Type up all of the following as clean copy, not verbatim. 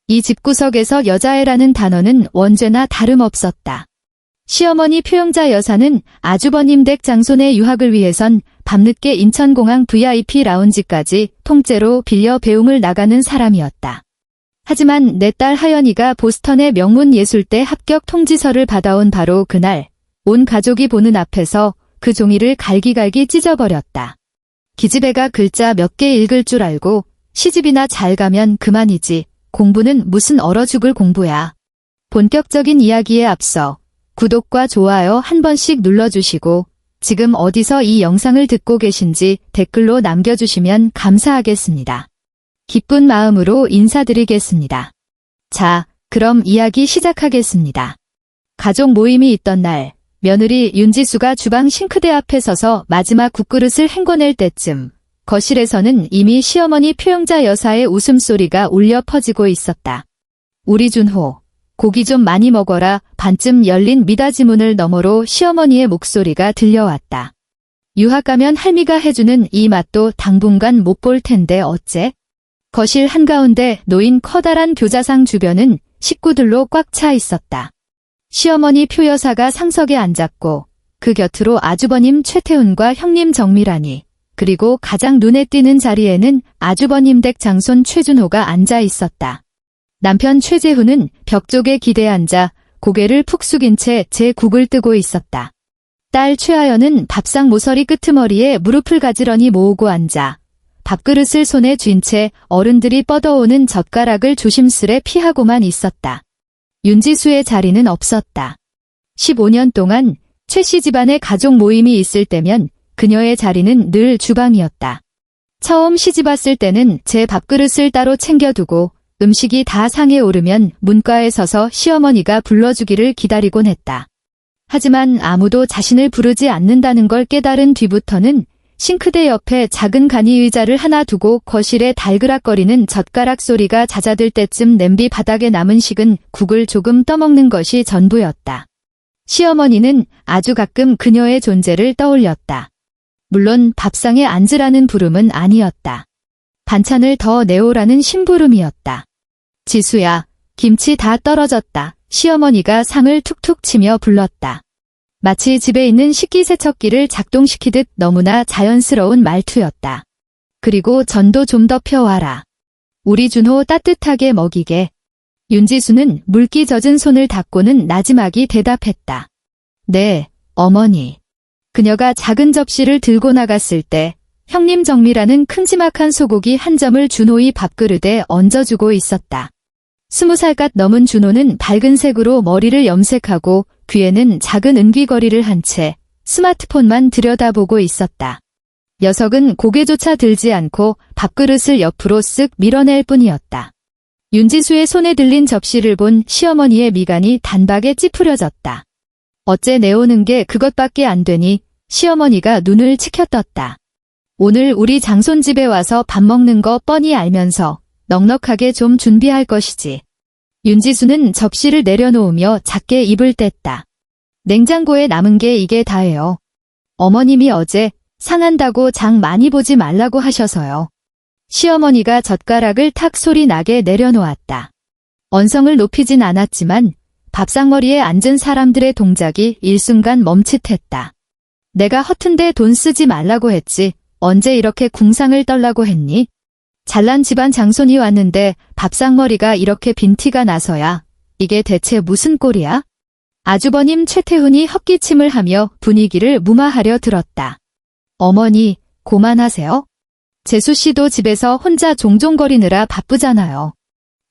이 집구석에서 여자애라는 단어는 언제나 다름없었다. 시어머니 표영자 여사는 아주버님 댁 장손의 유학을 위해선 밤늦게 인천공항 VIP 라운지까지 통째로 빌려 배웅을 나가는 사람이었다. 하지만 내 딸 하연이가 보스턴의 명문예술대 합격 통지서를 받아온 바로 그날, 온 가족이 보는 앞에서 그 종이를 갈기갈기 찢어버렸다. 기집애가 글자 몇 개 읽을 줄 알고 시집이나 잘 가면 그만이지, 공부는 무슨 얼어 죽을 공부야. 본격적인 이야기에 앞서 구독과 좋아요 한 번씩 눌러주시고 지금 어디서 이 영상을 듣고 계신지 댓글로 남겨주시면 감사하겠습니다. 기쁜 마음으로 인사드리겠습니다. 자, 그럼 이야기 시작하겠습니다. 가족 모임이 있던 날, 며느리 윤지수가 주방 싱크대 앞에 서서 마지막 국그릇을 헹궈낼 때쯤 거실에서는 이미 시어머니 표영자 여사의 웃음소리가 울려 퍼지고 있었다. 우리 준호, 고기 좀 많이 먹어라. 반쯤 열린 미닫이 문을 너머로 시어머니의 목소리가 들려왔다. 유학 가면 할미가 해주는 이 맛도 당분간 못 볼 텐데 어째? 거실 한가운데 놓인 커다란 교자상 주변은 식구들로 꽉 차 있었다. 시어머니 표 여사가 상석에 앉았고 그 곁으로 아주버님 최태훈과 형님 정밀하니, 그리고 가장 눈에 띄는 자리에는 아주버님 댁 장손 최준호가 앉아 있었다. 남편 최재훈은 벽 쪽에 기대 앉아 고개를 푹 숙인 채 제 국을 뜨고 있었다. 딸 최하연은 밥상 모서리 끄트머리에 무릎을 가지런히 모으고 앉아 밥그릇을 손에 쥔 채 어른들이 뻗어오는 젓가락을 조심스레 피하고만 있었다. 윤지수의 자리는 없었다. 15년 동안 최 씨 집안의 가족 모임이 있을 때면 그녀의 자리는 늘 주방이었다. 처음 시집 왔을 때는 제 밥그릇을 따로 챙겨두고 음식이 다 상에 오르면 문가에 서서 시어머니가 불러주기를 기다리곤 했다. 하지만 아무도 자신을 부르지 않는다는 걸 깨달은 뒤부터는 싱크대 옆에 작은 간이 의자를 하나 두고 거실에 달그락거리는 젓가락 소리가 잦아들 때쯤 냄비 바닥에 남은 식은 국을 조금 떠먹는 것이 전부였다. 시어머니는 아주 가끔 그녀의 존재를 떠올렸다. 물론 밥상에 앉으라는 부름은 아니었다. 반찬을 더 내오라는 심부름이었다. 지수야, 김치 다 떨어졌다. 시어머니가 상을 툭툭 치며 불렀다. 마치 집에 있는 식기세척기를 작동시키듯 너무나 자연스러운 말투였다. 그리고 전도 좀 더 펴와라. 우리 준호 따뜻하게 먹이게. 윤지수는 물기 젖은 손을 닦고는 나지막이 대답했다. 네, 어머니. 그녀가 작은 접시를 들고 나갔을 때 형님 정미라는 큼지막한 소고기 한 점을 준호의 밥그릇에 얹어주고 있었다. 20살갓 넘은 준호는 밝은 색으로 머리를 염색하고 귀에는 작은 은귀걸이를 한 채 스마트폰만 들여다보고 있었다. 녀석은 고개조차 들지 않고 밥그릇을 옆으로 쓱 밀어낼 뿐이었다. 윤지수의 손에 들린 접시를 본 시어머니의 미간이 단박에 찌푸려졌다. 어째 내오는 게 그것밖에 안 되니 시어머니가 눈을 치켜떴다. 오늘 우리 장손 집에 와서 밥 먹는 거 뻔히 알면서 넉넉하게 좀 준비할 것이지. 윤지수는 접시를 내려놓으며 작게 입을 뗐다. 냉장고에 남은 게 이게 다예요. 어머님이 어제 상한다고 장 많이 보지 말라고 하셔서요. 시어머니가 젓가락을 탁 소리 나게 내려놓았다. 언성을 높이진 않았지만 밥상머리에 앉은 사람들의 동작이 일순간 멈칫했다. 내가 허튼데 돈 쓰지 말라고 했지. 언제 이렇게 궁상을 떨라고 했니? 잘난 집안 장손이 왔는데 밥상머리가 이렇게 빈티가 나서야 이게 대체 무슨 꼴이야? 아주버님 최태훈이 헛기침을 하며 분위기를 무마하려 들었다. 어머니, 고만하세요. 재수씨도 집에서 혼자 종종거리느라 바쁘잖아요.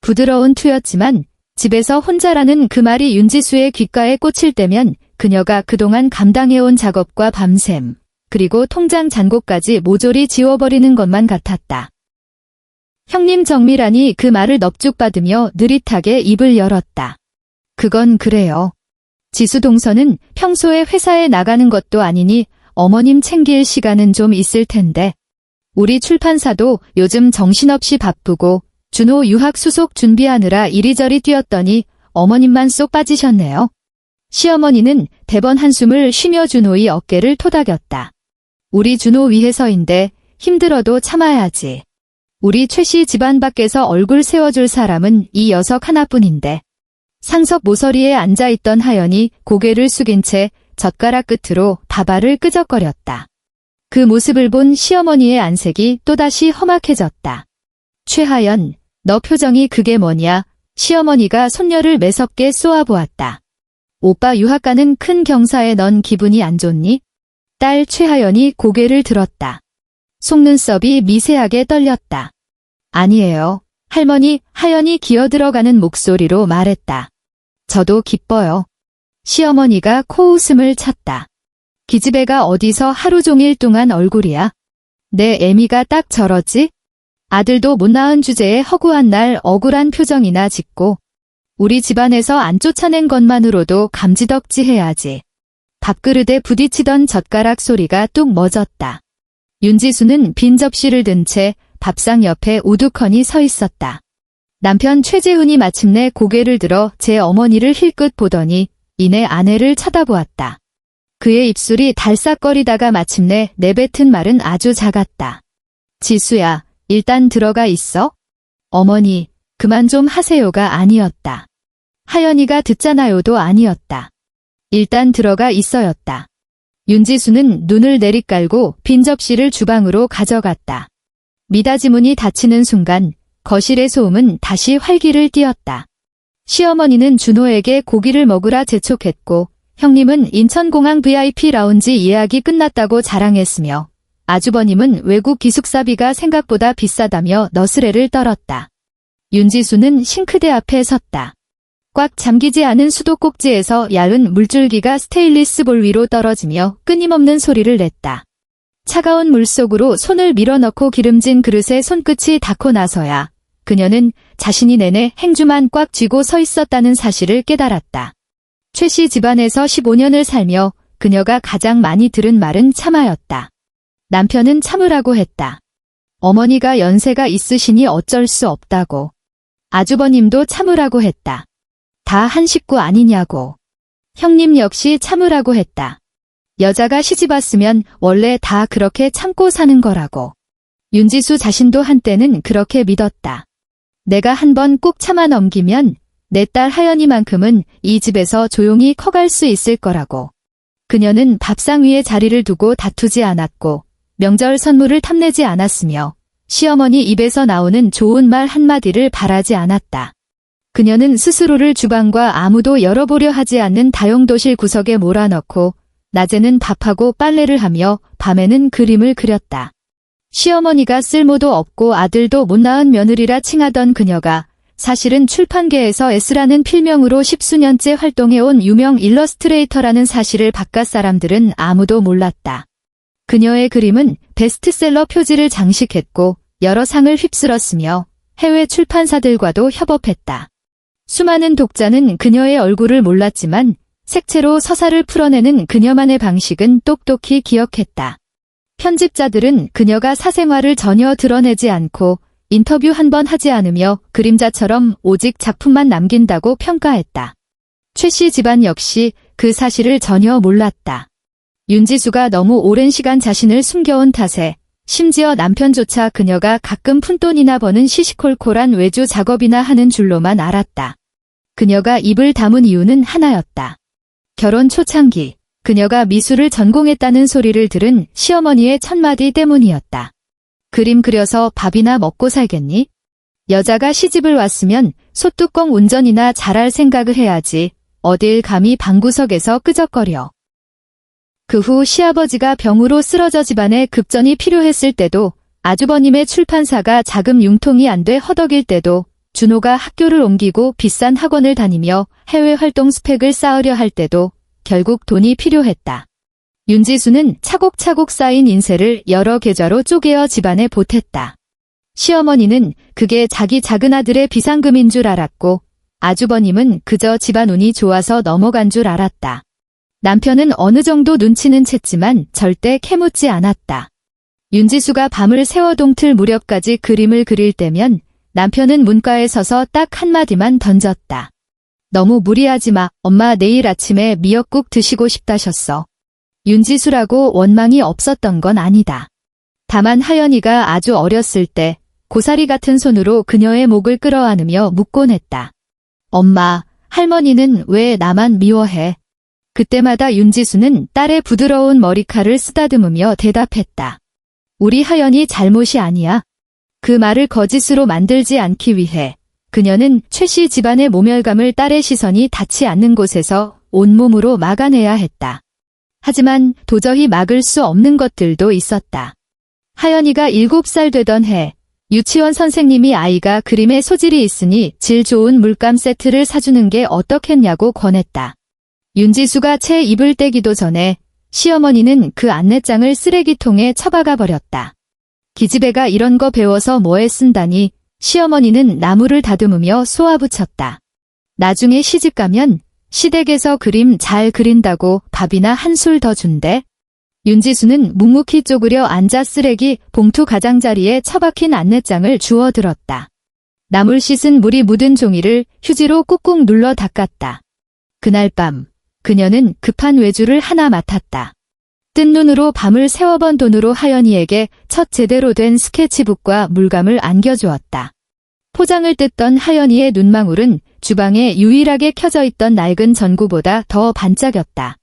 부드러운 투였지만 집에서 혼자라는 그 말이 윤지수의 귓가에 꽂힐 때면 그녀가 그동안 감당해온 작업과 밤샘, 그리고 통장 잔고까지 모조리 지워버리는 것만 같았다. 형님 정밀하니 그 말을 넙죽받으며 느릿하게 입을 열었다. 그건 그래요. 지수 동서는 평소에 회사에 나가는 것도 아니니 어머님 챙길 시간은 좀 있을 텐데. 우리 출판사도 요즘 정신없이 바쁘고 준호 유학 수속 준비하느라 이리저리 뛰었더니 어머님만 쏙 빠지셨네요. 시어머니는 대번 한숨을 쉬며 준호의 어깨를 토닥였다. 우리 준호 위해서인데 힘들어도 참아야지. 우리 최씨 집안 밖에서 얼굴 세워줄 사람은 이 녀석 하나뿐인데. 상석 모서리에 앉아있던 하연이 고개를 숙인 채 젓가락 끝으로 밥알을 끄적거렸다. 그 모습을 본 시어머니의 안색이 또다시 험악해졌다. 최하연, 너 표정이 그게 뭐냐? 시어머니가 손녀를 매섭게 쏘아보았다. 오빠 유학 가는 큰 경사에 넌 기분이 안 좋니? 딸 최하연이 고개를 들었다. 속눈썹이 미세하게 떨렸다. 아니에요. 할머니, 하연이 기어들어가는 목소리로 말했다. 저도 기뻐요. 시어머니가 코웃음을 쳤다. 기집애가 어디서 하루 종일 동안 얼굴이야? 내 애미가 딱 저러지? 아들도 못 낳은 주제에 허구한 날 억울한 표정이나 짓고 우리 집안에서 안 쫓아낸 것만으로도 감지덕지 해야지. 밥그릇에 부딪히던 젓가락 소리가 뚝 멎었다. 윤지수는 빈 접시를 든 채 밥상 옆에 우두커니 서 있었다. 남편 최재훈이 마침내 고개를 들어 제 어머니를 힐끗 보더니 이내 아내를 쳐다보았다. 그의 입술이 달싹거리다가 마침내 내뱉은 말은 아주 작았다. 지수야, 일단 들어가 있어? 어머니, 그만 좀 하세요가 아니었다. 하연이가 듣잖아요도 아니었다. 일단 들어가 있어였다. 윤지수는 눈을 내리깔고 빈 접시를 주방으로 가져갔다. 미닫이 문이 닫히는 순간 거실의 소음은 다시 활기를 띠었다. 시어머니는 준호에게 고기를 먹으라 재촉했고 형님은 인천공항 VIP 라운지 예약이 끝났다고 자랑했으며 아주버님은 외국 기숙사비가 생각보다 비싸다며 너스레를 떨었다. 윤지수는 싱크대 앞에 섰다. 꽉 잠기지 않은 수도꼭지에서 얇은 물줄기가 스테인리스 볼 위로 떨어지며 끊임없는 소리를 냈다. 차가운 물 속으로 손을 밀어넣고 기름진 그릇에 손끝이 닿고 나서야 그녀는 자신이 내내 행주만 꽉 쥐고 서 있었다는 사실을 깨달았다. 최씨 집안에서 15년을 살며 그녀가 가장 많이 들은 말은 참아였다. 남편은 참으라고 했다. 어머니가 연세가 있으시니 어쩔 수 없다고. 아주버님도 참으라고 했다. 다 한 식구 아니냐고. 형님 역시 참으라고 했다. 여자가 시집 왔으면 원래 다 그렇게 참고 사는 거라고. 윤지수 자신도 한때는 그렇게 믿었다. 내가 한번 꾹 참아 넘기면 내 딸 하연이만큼은 이 집에서 조용히 커갈 수 있을 거라고. 그녀는 밥상 위에 자리를 두고 다투지 않았고 명절 선물을 탐내지 않았으며 시어머니 입에서 나오는 좋은 말 한마디를 바라지 않았다. 그녀는 스스로를 주방과 아무도 열어보려 하지 않는 다용도실 구석에 몰아넣고 낮에는 밥하고 빨래를 하며 밤에는 그림을 그렸다. 시어머니가 쓸모도 없고 아들도 못 낳은 며느리라 칭하던 그녀가 사실은 출판계에서 S라는 필명으로 10수년째 활동해온 유명 일러스트레이터라는 사실을 바깥 사람들은 아무도 몰랐다. 그녀의 그림은 베스트셀러 표지를 장식했고 여러 상을 휩쓸었으며 해외 출판사들과도 협업했다. 수많은 독자는 그녀의 얼굴을 몰랐지만 색채로 서사를 풀어내는 그녀만의 방식은 똑똑히 기억했다. 편집자들은 그녀가 사생활을 전혀 드러내지 않고 인터뷰 한 번 하지 않으며 그림자처럼 오직 작품만 남긴다고 평가했다. 최씨 집안 역시 그 사실을 전혀 몰랐다. 윤지수가 너무 오랜 시간 자신을 숨겨온 탓에 심지어 남편조차 그녀가 가끔 푼돈이나 버는 시시콜콜한 외주 작업이나 하는 줄로만 알았다. 그녀가 입을 다문 이유는 하나였다. 결혼 초창기 그녀가 미술을 전공했다는 소리를 들은 시어머니의 첫마디 때문이었다. 그림 그려서 밥이나 먹고 살겠니? 여자가 시집을 왔으면 소뚜껑 운전이나 잘할 생각을 해야지. 어딜 감히 방구석에서 끄적거려. 그 후 시아버지가 병으로 쓰러져 집안에 급전이 필요했을 때도 아주버님의 출판사가 자금 융통이 안 돼 허덕일 때도 준호가 학교를 옮기고 비싼 학원을 다니며 해외 활동 스펙을 쌓으려 할 때도 결국 돈이 필요했다. 윤지수는 차곡차곡 쌓인 인세를 여러 계좌로 쪼개어 집안에 보탰다. 시어머니는 그게 자기 작은 아들의 비상금인 줄 알았고 아주버님은 그저 집안 운이 좋아서 넘어간 줄 알았다. 남편은 어느 정도 눈치는 챘지만 절대 캐묻지 않았다. 윤지수가 밤을 새워 동틀 무렵까지 그림을 그릴 때면 남편은 문가에 서서 딱 한마디만 던졌다. 너무 무리하지 마. 엄마 내일 아침에 미역국 드시고 싶다셨어. 윤지수라고 원망이 없었던 건 아니다. 다만 하연이가 아주 어렸을 때 고사리 같은 손으로 그녀의 목을 끌어안으며 묻곤 했다. 엄마, 할머니는 왜 나만 미워해? 그때마다 윤지수는 딸의 부드러운 머리칼을 쓰다듬으며 대답했다. 우리 하연이 잘못이 아니야. 그 말을 거짓으로 만들지 않기 위해 그녀는 최씨 집안의 모멸감을 딸의 시선이 닿지 않는 곳에서 온몸으로 막아내야 했다. 하지만 도저히 막을 수 없는 것들도 있었다. 하연이가 7살 되던 해, 유치원 선생님이 아이가 그림에 소질이 있으니 질 좋은 물감 세트를 사주는 게 어떻겠냐고 권했다. 윤지수가 채 입을 떼기도 전에 시어머니는 그 안내장을 쓰레기통에 처박아 버렸다. 기집애가 이런 거 배워서 뭐에 쓴다니 시어머니는 나무를 다듬으며 쏘아붙였다. 나중에 시집가면 시댁에서 그림 잘 그린다고 밥이나 한술 더 준대. 윤지수는 묵묵히 쪼그려 앉아 쓰레기 봉투 가장자리에 처박힌 안내장을 주워 들었다. 나물 씻은 물이 묻은 종이를 휴지로 꾹꾹 눌러 닦았다. 그날 밤 그녀는 급한 외주를 하나 맡았다. 뜬 눈으로 밤을 세워번 돈으로 하연이에게 첫 제대로 된 스케치북과 물감을 안겨주었다. 포장을 뜯던 하연이의 눈망울은 주방에 유일하게 켜져 있던 낡은 전구보다 더 반짝였다.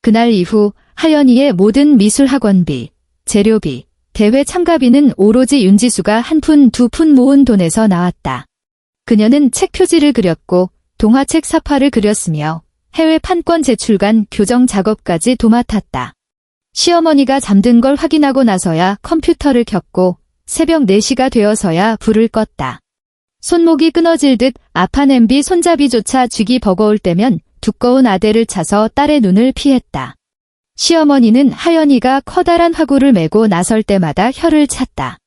그날 이후 하연이의 모든 미술학원비, 재료비, 대회 참가비는 오로지 윤지수가 한 푼, 두 푼 모은 돈에서 나왔다. 그녀는 책 표지를 그렸고 동화책 사파를 그렸으며 해외 판권 제출간 교정 작업까지 도맡았다. 시어머니가 잠든 걸 확인하고 나서야 컴퓨터를 켰고 새벽 4시가 되어서야 불을 껐다. 손목이 끊어질 듯 아파 냄비 손잡이조차 쥐기 버거울 때면 두꺼운 아대를 차서 딸의 눈을 피했다. 시어머니는 하연이가 커다란 화구를 메고 나설 때마다 혀를 찼다.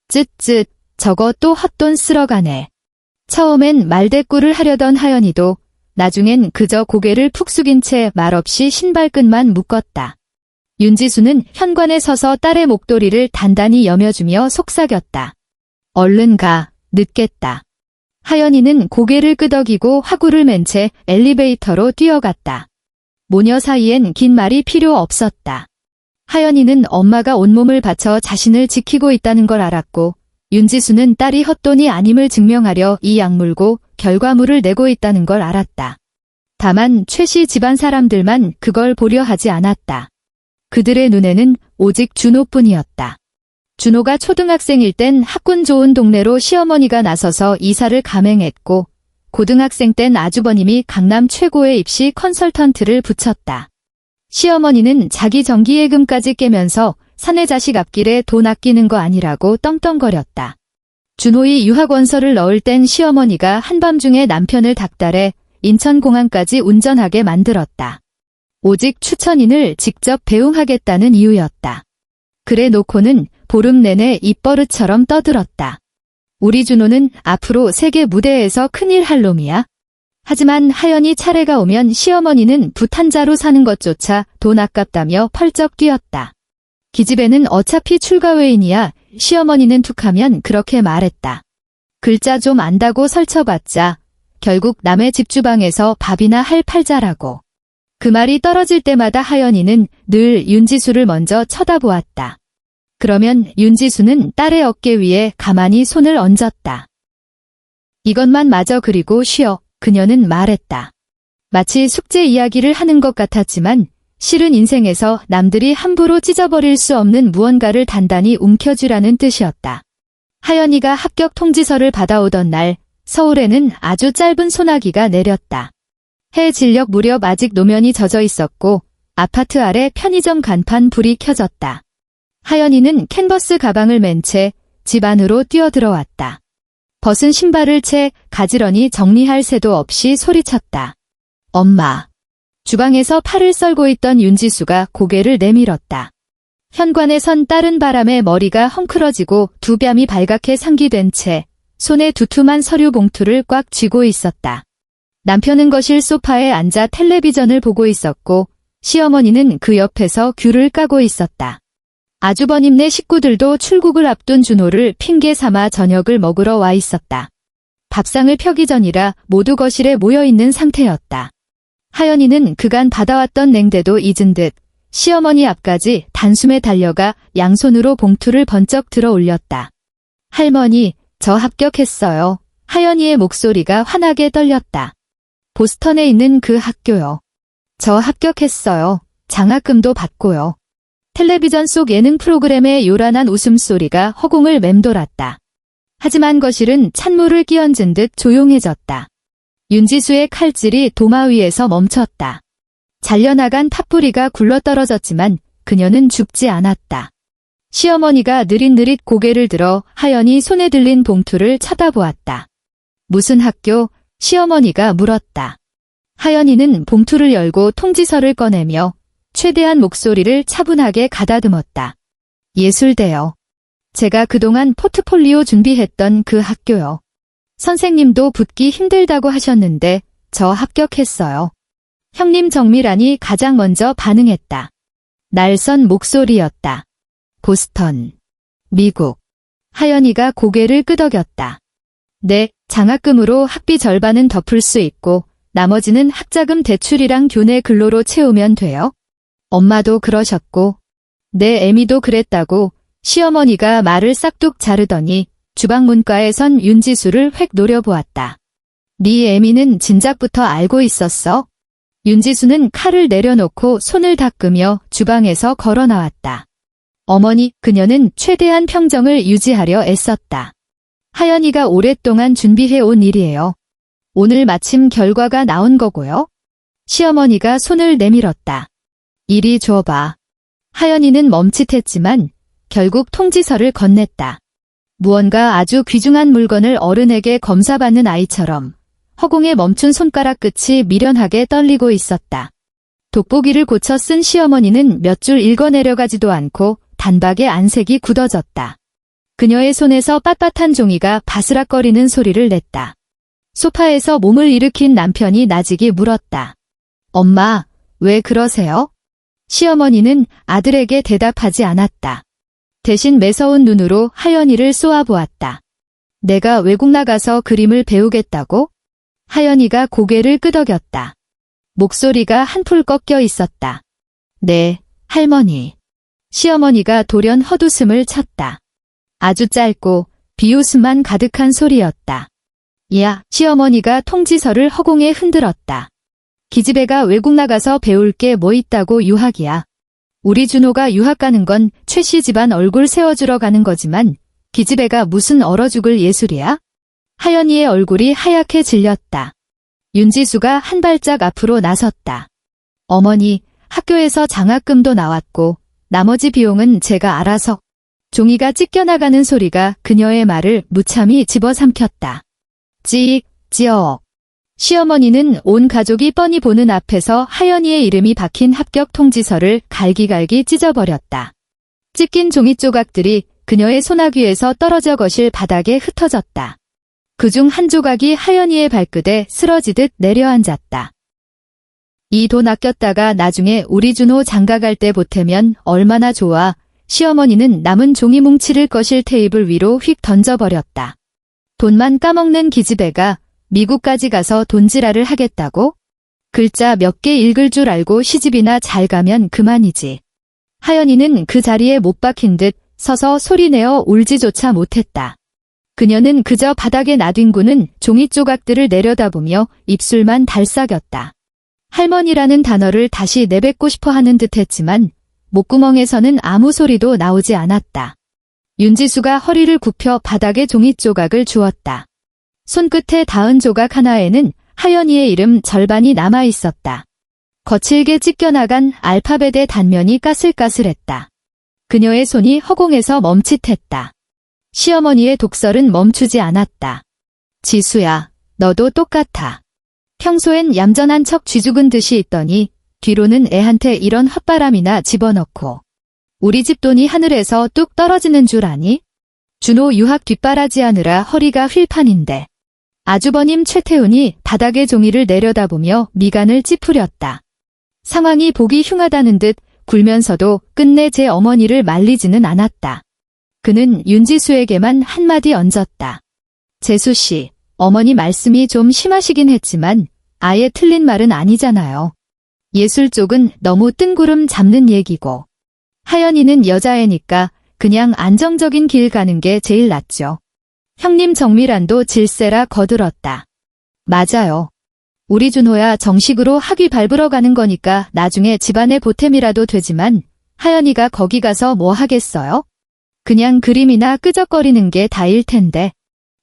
쯧쯧, 저거 또 헛돈 쓸어가네. 처음엔 말대꾸를 하려던 하연이도 나중엔 그저 고개를 푹 숙인 채 말없이 신발끈만 묶었다. 윤지수는 현관에 서서 딸의 목도리를 단단히 여며주며 속삭였다. 얼른 가, 늦겠다. 하연이는 고개를 끄덕이고 화구를 맨 채 엘리베이터로 뛰어갔다. 모녀 사이엔 긴 말이 필요 없었다. 하연이는 엄마가 온몸을 바쳐 자신을 지키고 있다는 걸 알았고 윤지수는 딸이 헛돈이 아님을 증명하려 이 약물고 결과물을 내고 있다는 걸 알았다. 다만 최씨 집안 사람들만 그걸 보려 하지 않았다. 그들의 눈에는 오직 준호뿐이었다. 준호가 초등학생일 땐 학군 좋은 동네로 시어머니가 나서서 이사를 감행했고 고등학생 땐 아주버님이 강남 최고의 입시 컨설턴트를 붙였다. 시어머니는 자기 정기예금까지 깨면서 사내 자식 앞길에 돈 아끼는 거 아니라고 떵떵거렸다. 준호이 유학원서를 넣을 땐 시어머니가 한밤중에 남편을 닥달해 인천공항까지 운전하게 만들었다. 오직 추천인을 직접 배웅하겠다는 이유였다. 그래 놓고는 보름 내내 입버릇처럼 떠들었다. 우리 준호는 앞으로 세계 무대에서 큰일 할 놈이야. 하지만 하연이 차례가 오면 시어머니는 붓 한 자루 사는 것조차 돈 아깝다며 펄쩍 뛰었다. 기집애는 어차피 출가외인이야. 시어머니는 툭하면 그렇게 말했다. 글자 좀 안다고 설쳐봤자 결국 남의 집 주방에서 밥이나 할 팔자라고. 그 말이 떨어질 때마다 하연이는 늘 윤지수를 먼저 쳐다보았다. 그러면 윤지수는 딸의 어깨 위에 가만히 손을 얹었다. 이것만 마저 그리고 쉬어, 그녀는 말했다. 마치 숙제 이야기를 하는 것 같았지만 실은 인생에서 남들이 함부로 찢어버릴 수 없는 무언가를 단단히 움켜쥐라는 뜻이었다. 하연이가 합격 통지서를 받아오던 날 서울에는 아주 짧은 소나기가 내렸다. 해 진력 무렵 아직 노면이 젖어 있었고 아파트 아래 편의점 간판 불이 켜졌다. 하연이는 캔버스 가방을 맨 채 집 안으로 뛰어들어왔다. 벗은 신발을 채 가지런히 정리할 새도 없이 소리쳤다. 엄마. 주방에서 팔을 썰고 있던 윤지수가 고개를 내밀었다. 현관에 선 딸은 바람에 머리가 헝클어지고 두 뺨이 발갛게 상기된 채 손에 두툼한 서류 봉투를 꽉 쥐고 있었다. 남편은 거실 소파에 앉아 텔레비전을 보고 있었고 시어머니는 그 옆에서 귤을 까고 있었다. 아주버님네 식구들도 출국을 앞둔 준호를 핑계 삼아 저녁을 먹으러 와 있었다. 밥상을 펴기 전이라 모두 거실에 모여있는 상태였다. 하연이는 그간 받아왔던 냉대도 잊은 듯 시어머니 앞까지 단숨에 달려가 양손으로 봉투를 번쩍 들어 올렸다. 할머니, 저 합격했어요. 하연이의 목소리가 환하게 떨렸다. 보스턴에 있는 그 학교요. 저 합격했어요. 장학금도 받고요. 텔레비전 속 예능 프로그램의 요란한 웃음소리가 허공을 맴돌았다. 하지만 거실은 찬물을 끼얹은 듯 조용해졌다. 윤지수의 칼질이 도마 위에서 멈췄다. 잘려나간 팥뿌리가 굴러떨어졌지만 그녀는 죽지 않았다. 시어머니가 느릿느릿 고개를 들어 하연이 손에 들린 봉투를 쳐다보았다. 무슨 학교? 시어머니가 물었다. 하연이는 봉투를 열고 통지서를 꺼내며 최대한 목소리를 차분하게 가다듬었다. 예술대요. 제가 그동안 포트폴리오 준비했던 그 학교요. 선생님도 붙기 힘들다고 하셨는데 저 합격했어요. 형님 정밀안이 가장 먼저 반응했다. 날선 목소리였다. 보스턴, 미국. 하연이가 고개를 끄덕였다. 네, 장학금으로 학비 절반은 덮을 수 있고 나머지는 학자금 대출이랑 교내 근로로 채우면 돼요. 엄마도 그러셨고 내 애미도 그랬다고 시어머니가 말을 싹둑 자르더니 주방 문가에 선 윤지수를 획 노려보았다. 네 애미는 진작부터 알고 있었어? 윤지수는 칼을 내려놓고 손을 닦으며 주방에서 걸어 나왔다. 어머니, 그녀는 최대한 평정을 유지하려 애썼다. 하연이가 오랫동안 준비해온 일이에요. 오늘 마침 결과가 나온 거고요. 시어머니가 손을 내밀었다. 이리 줘봐. 하연이는 멈칫했지만 결국 통지서를 건넸다. 무언가 아주 귀중한 물건을 어른에게 검사받는 아이처럼 허공에 멈춘 손가락 끝이 미련하게 떨리고 있었다. 돋보기를 고쳐 쓴 시어머니는 몇 줄 읽어내려가지도 않고 단박에 안색이 굳어졌다. 그녀의 손에서 빳빳한 종이가 바스락거리는 소리를 냈다. 소파에서 몸을 일으킨 남편이 나직이 물었다. 엄마, 왜 그러세요? 시어머니는 아들에게 대답하지 않았다. 대신 매서운 눈으로 하연이를 쏘아보았다. 내가 외국 나가서 그림을 배우겠다고? 하연이가 고개를 끄덕였다. 목소리가 한풀 꺾여 있었다. 네, 할머니. 시어머니가 돌연 헛웃음을 쳤다. 아주 짧고 비웃음만 가득한 소리였다. 야, 시어머니가 통지서를 허공에 흔들었다. 기집애가 외국 나가서 배울 게 뭐 있다고 유학이야. 우리 준호가 유학 가는 건 최씨 집안 얼굴 세워주러 가는 거지만 기집애가 무슨 얼어 죽을 예술이야? 하연이의 얼굴이 하얗게 질렸다. 윤지수가 한 발짝 앞으로 나섰다. 어머니, 학교에서 장학금도 나왔고 나머지 비용은 제가 알아서. 종이가 찢겨나가는 소리가 그녀의 말을 무참히 집어삼켰다. 찌익, 찌억. 시어머니는 온 가족이 뻔히 보는 앞에서 하연이의 이름이 박힌 합격 통지서를 갈기갈기 찢어버렸다. 찢긴 종이 조각들이 그녀의 소나귀에서 떨어져 거실 바닥에 흩어졌다. 그중 한 조각이 하연이의 발끝에 쓰러지듯 내려앉았다. 이 돈 아꼈다가 나중에 우리 준호 장가갈 때 보태면 얼마나 좋아. 시어머니는 남은 종이 뭉치를 거실 테이블 위로 휙 던져버렸다. 돈만 까먹는 기집애가 미국까지 가서 돈지랄을 하겠다고? 글자 몇 개 읽을 줄 알고 시집이나 잘 가면 그만이지. 하연이는 그 자리에 못 박힌 듯 서서 소리내어 울지조차 못했다. 그녀는 그저 바닥에 나뒹구는 종이 조각들을 내려다보며 입술만 달싹였다. 할머니라는 단어를 다시 내뱉고 싶어 하는 듯했지만 목구멍에서는 아무 소리도 나오지 않았다. 윤지수가 허리를 굽혀 바닥에 종이 조각을 주었다. 손끝에 닿은 조각 하나에는 하연이의 이름 절반이 남아 있었다. 거칠게 찢겨나간 알파벳의 단면이 까슬까슬했다. 그녀의 손이 허공에서 멈칫했다. 시어머니의 독설은 멈추지 않았다. 지수야, 너도 똑같아. 평소엔 얌전한 척 쥐죽은 듯이 있더니 뒤로는 애한테 이런 헛바람이나 집어넣고. 우리 집 돈이 하늘에서 뚝 떨어지는 줄 아니? 준호 유학 뒷바라지하느라 허리가 휠판인데. 아주버님 최태훈이 바닥에 종이를 내려다보며 미간을 찌푸렸다. 상황이 보기 흉하다는 듯 굴면서도 끝내 제 어머니를 말리지는 않았다. 그는 윤지수에게만 한마디 얹었다. 재수씨, 어머니 말씀이 좀 심하시긴 했지만 아예 틀린 말은 아니잖아요. 예술 쪽은 너무 뜬구름 잡는 얘기고. 하연이는 여자애니까 그냥 안정적인 길 가는 게 제일 낫죠. 형님 정미란도 질세라 거들었다. 맞아요. 우리 준호야 정식으로 학위 밟으러 가는 거니까 나중에 집안의 보탬이라도 되지만 하연이가 거기 가서 뭐 하겠어요? 그냥 그림이나 끄적거리는 게 다일 텐데.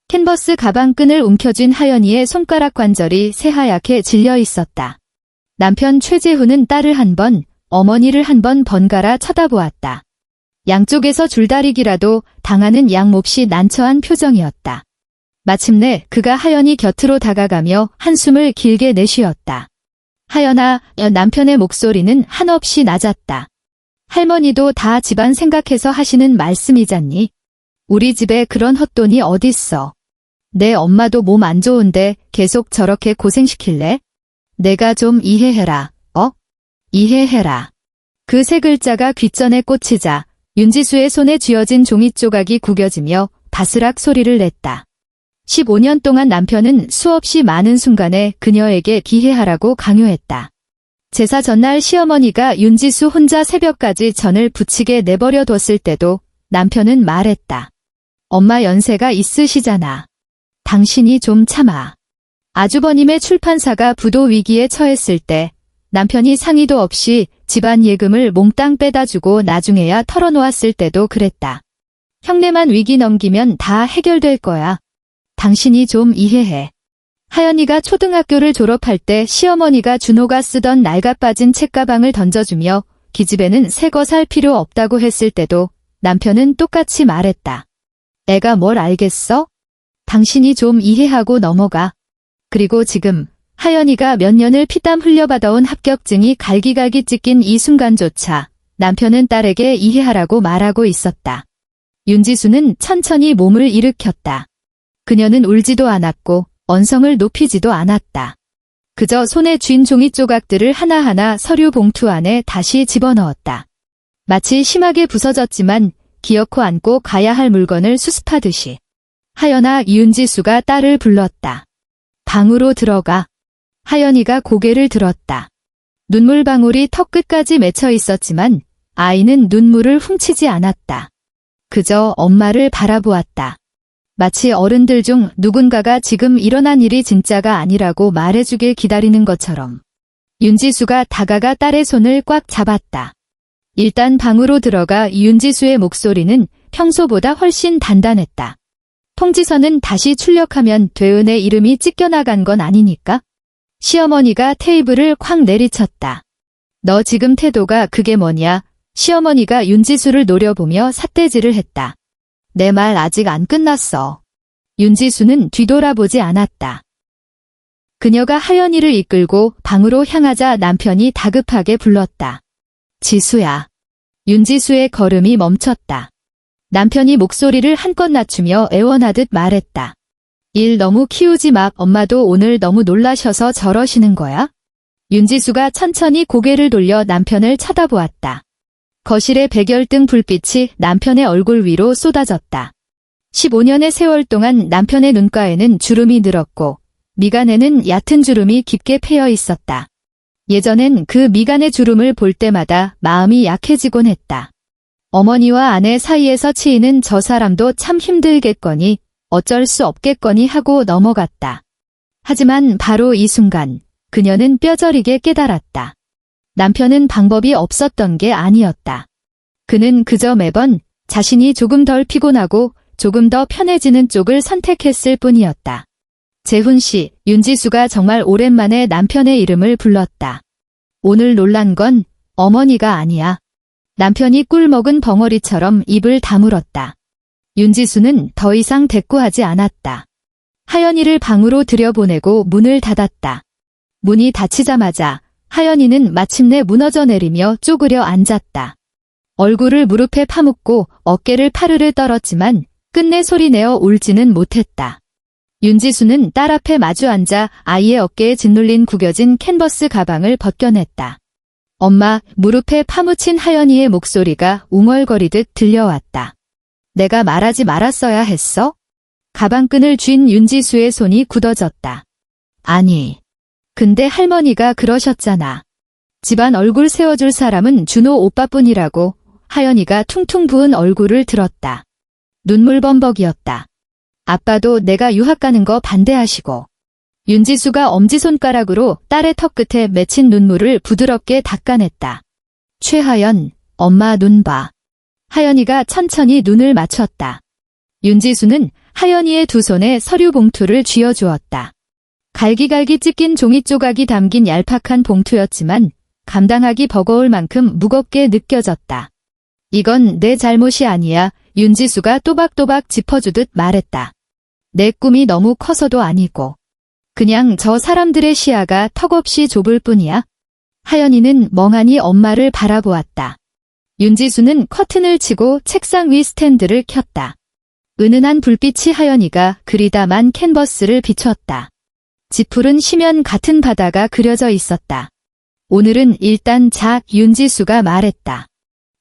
캔버스 가방끈을 움켜쥔 하연이의 손가락 관절이 새하얗게 질려 있었다. 남편 최재훈은 딸을 한 번, 어머니를 한 번 번갈아 쳐다보았다. 양쪽에서 줄다리기라도 당하는 양 몹시 난처한 표정이었다. 마침내 그가 하연이 곁으로 다가가며 한숨을 길게 내쉬었다. 하연아, 남편의 목소리는 한없이 낮았다. 할머니도 다 집안 생각해서 하시는 말씀이잖니. 우리 집에 그런 헛돈이 어딨어. 내 엄마도 몸 안 좋은데 계속 저렇게 고생시킬래? 내가 좀 이해해라, 이해해라. 그 세 글자가 귓전에 꽂히자 윤지수의 손에 쥐어진 종이 조각이 구겨지며 바스락 소리를 냈다. 15년 동안 남편은 수없이 많은 순간에 그녀에게 기해하라고 강요했다. 제사 전날 시어머니가 윤지수 혼자 새벽까지 전을 부치게 내버려 뒀을 때도 남편은 말했다. 엄마 연세가 있으시잖아. 당신이 좀 참아. 아주버님의 출판사가 부도 위기에 처했을 때 남편이 상의도 없이 집안 예금을 몽땅 빼다주고 나중에야 털어놓았을 때도 그랬다. 형네만 위기 넘기면 다 해결될 거야. 당신이 좀 이해해. 하연이가 초등학교를 졸업할 때 시어머니가 준호가 쓰던 낡아빠진 책가방을 던져주며 기집애는 새 거 살 필요 없다고 했을 때도 남편은 똑같이 말했다. 애가 뭘 알겠어? 당신이 좀 이해하고 넘어가. 그리고 지금 하연이가 몇 년을 피땀 흘려 받아온 합격증이 갈기갈기 찢긴 이 순간조차 남편은 딸에게 이해하라고 말하고 있었다. 윤지수는 천천히 몸을 일으켰다. 그녀는 울지도 않았고 언성을 높이지도 않았다. 그저 손에 쥔 종이 조각들을 하나하나 서류 봉투 안에 다시 집어넣었다. 마치 심하게 부서졌지만 기어코 안고 가야 할 물건을 수습하듯이. 하연아, 윤지수가 딸을 불렀다. 방으로 들어가. 하연이가 고개를 들었다. 눈물방울이 턱 끝까지 맺혀 있었지만 아이는 눈물을 훔치지 않았다. 그저 엄마를 바라보았다. 마치 어른들 중 누군가가 지금 일어난 일이 진짜가 아니라고 말해주길 기다리는 것처럼. 윤지수가 다가가 딸의 손을 꽉 잡았다. 일단 방으로 들어가 윤지수의 목소리는 평소보다 훨씬 단단했다. 통지서는 다시 출력하면 되은의 이름이 찢겨나간 건 아니니까? 시어머니가 테이블을 콱 내리쳤다. 너 지금 태도가 그게 뭐냐? 시어머니가 윤지수를 노려보며 삿대질을 했다. 내 말 아직 안 끝났어. 윤지수는 뒤돌아보지 않았다. 그녀가 하연이를 이끌고 방으로 향하자 남편이 다급하게 불렀다. 지수야. 윤지수의 걸음이 멈췄다. 남편이 목소리를 한껏 낮추며 애원하듯 말했다. 일 너무 키우지 마. 엄마도 오늘 너무 놀라셔서 저러시는 거야? 윤지수가 천천히 고개를 돌려 남편을 쳐다보았다. 거실의 백열등 불빛이 남편의 얼굴 위로 쏟아졌다. 15년의 세월 동안 남편의 눈가에는 주름이 늘었고 미간에는 얕은 주름이 깊게 패여 있었다. 예전엔 그 미간의 주름을 볼 때마다 마음이 약해지곤 했다. 어머니와 아내 사이에서 치이는 저 사람도 참 힘들겠거니 어쩔 수 없겠거니 하고 넘어갔다. 하지만 바로 이 순간 그녀는 뼈저리게 깨달았다. 남편은 방법이 없었던 게 아니었다. 그는 그저 매번 자신이 조금 덜 피곤하고 조금 더 편해지는 쪽을 선택했을 뿐이었다. 재훈 씨, 윤지수가 정말 오랜만에 남편의 이름을 불렀다. 오늘 놀란 건 어머니가 아니야. 남편이 꿀 먹은 벙어리처럼 입을 다물었다. 윤지수는 더 이상 대꾸하지 않았다. 하연이를 방으로 들여보내고 문을 닫았다. 문이 닫히자마자 하연이는 마침내 무너져 내리며 쪼그려 앉았다. 얼굴을 무릎에 파묻고 어깨를 파르르 떨었지만 끝내 소리내어 울지는 못했다. 윤지수는 딸 앞에 마주 앉아 아이의 어깨에 짓눌린 구겨진 캔버스 가방을 벗겨냈다. 엄마, 무릎에 파묻힌 하연이의 목소리가 웅얼거리듯 들려왔다. 내가 말하지 말았어야 했어? 가방끈을 쥔 윤지수의 손이 굳어졌다. 아니. 근데 할머니가 그러셨잖아. 집안 얼굴 세워줄 사람은 준호 오빠뿐이라고. 하연이가 퉁퉁 부은 얼굴을 들었다. 눈물 범벅이었다. 아빠도 내가 유학 가는 거 반대하시고. 윤지수가 엄지손가락으로 딸의 턱 끝에 맺힌 눈물을 부드럽게 닦아냈다. 최하연, 엄마 눈 봐. 하연이가 천천히 눈을 맞췄다. 윤지수는 하연이의 두 손에 서류 봉투를 쥐어주었다. 갈기갈기 찢긴 종이 조각이 담긴 얄팍한 봉투였지만 감당하기 버거울 만큼 무겁게 느껴졌다. 이건 내 잘못이 아니야. 윤지수가 또박또박 짚어주듯 말했다. 내 꿈이 너무 커서도 아니고 그냥 저 사람들의 시야가 턱없이 좁을 뿐이야. 하연이는 멍하니 엄마를 바라보았다. 윤지수는 커튼을 치고 책상 위 스탠드를 켰다. 은은한 불빛이 하연이가 그리다만 캔버스를 비췄다. 짙푸른 심연 같은 바다가 그려져 있었다. 오늘은 일단 자, 윤지수가 말했다.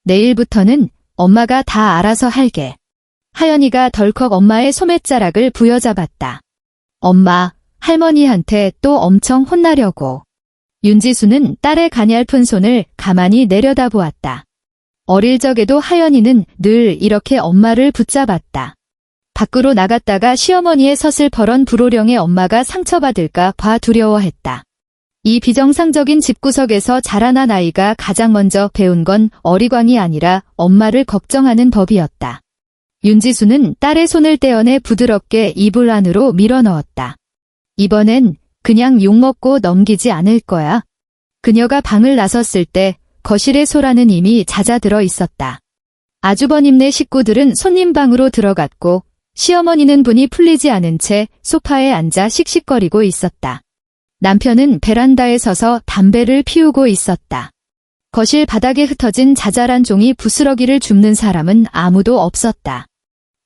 내일부터는 엄마가 다 알아서 할게. 하연이가 덜컥 엄마의 소매자락을 부여잡았다. 엄마, 할머니한테 또 엄청 혼나려고. 윤지수는 딸의 가냘픈 손을 가만히 내려다보았다. 어릴 적에도 하연이는 늘 이렇게 엄마를 붙잡았다. 밖으로 나갔다가 시어머니의 서슬퍼런 불호령에 엄마가 상처받을까 봐 두려워했다. 이 비정상적인 집구석에서 자라난 아이가 가장 먼저 배운 건 어리광이 아니라 엄마를 걱정하는 법이었다. 윤지수는 딸의 손을 떼어내 부드럽게 이불 안으로 밀어넣었다. 이번엔 그냥 욕먹고 넘기지 않을 거야. 그녀가 방을 나섰을 때 거실의 소라는 이미 잦아들어 있었다. 아주버님네 식구들은 손님방으로 들어갔고 시어머니는 분이 풀리지 않은 채 소파에 앉아 씩씩거리고 있었다. 남편은 베란다에 서서 담배를 피우고 있었다. 거실 바닥에 흩어진 자잘한 종이 부스러기를 줍는 사람은 아무도 없었다.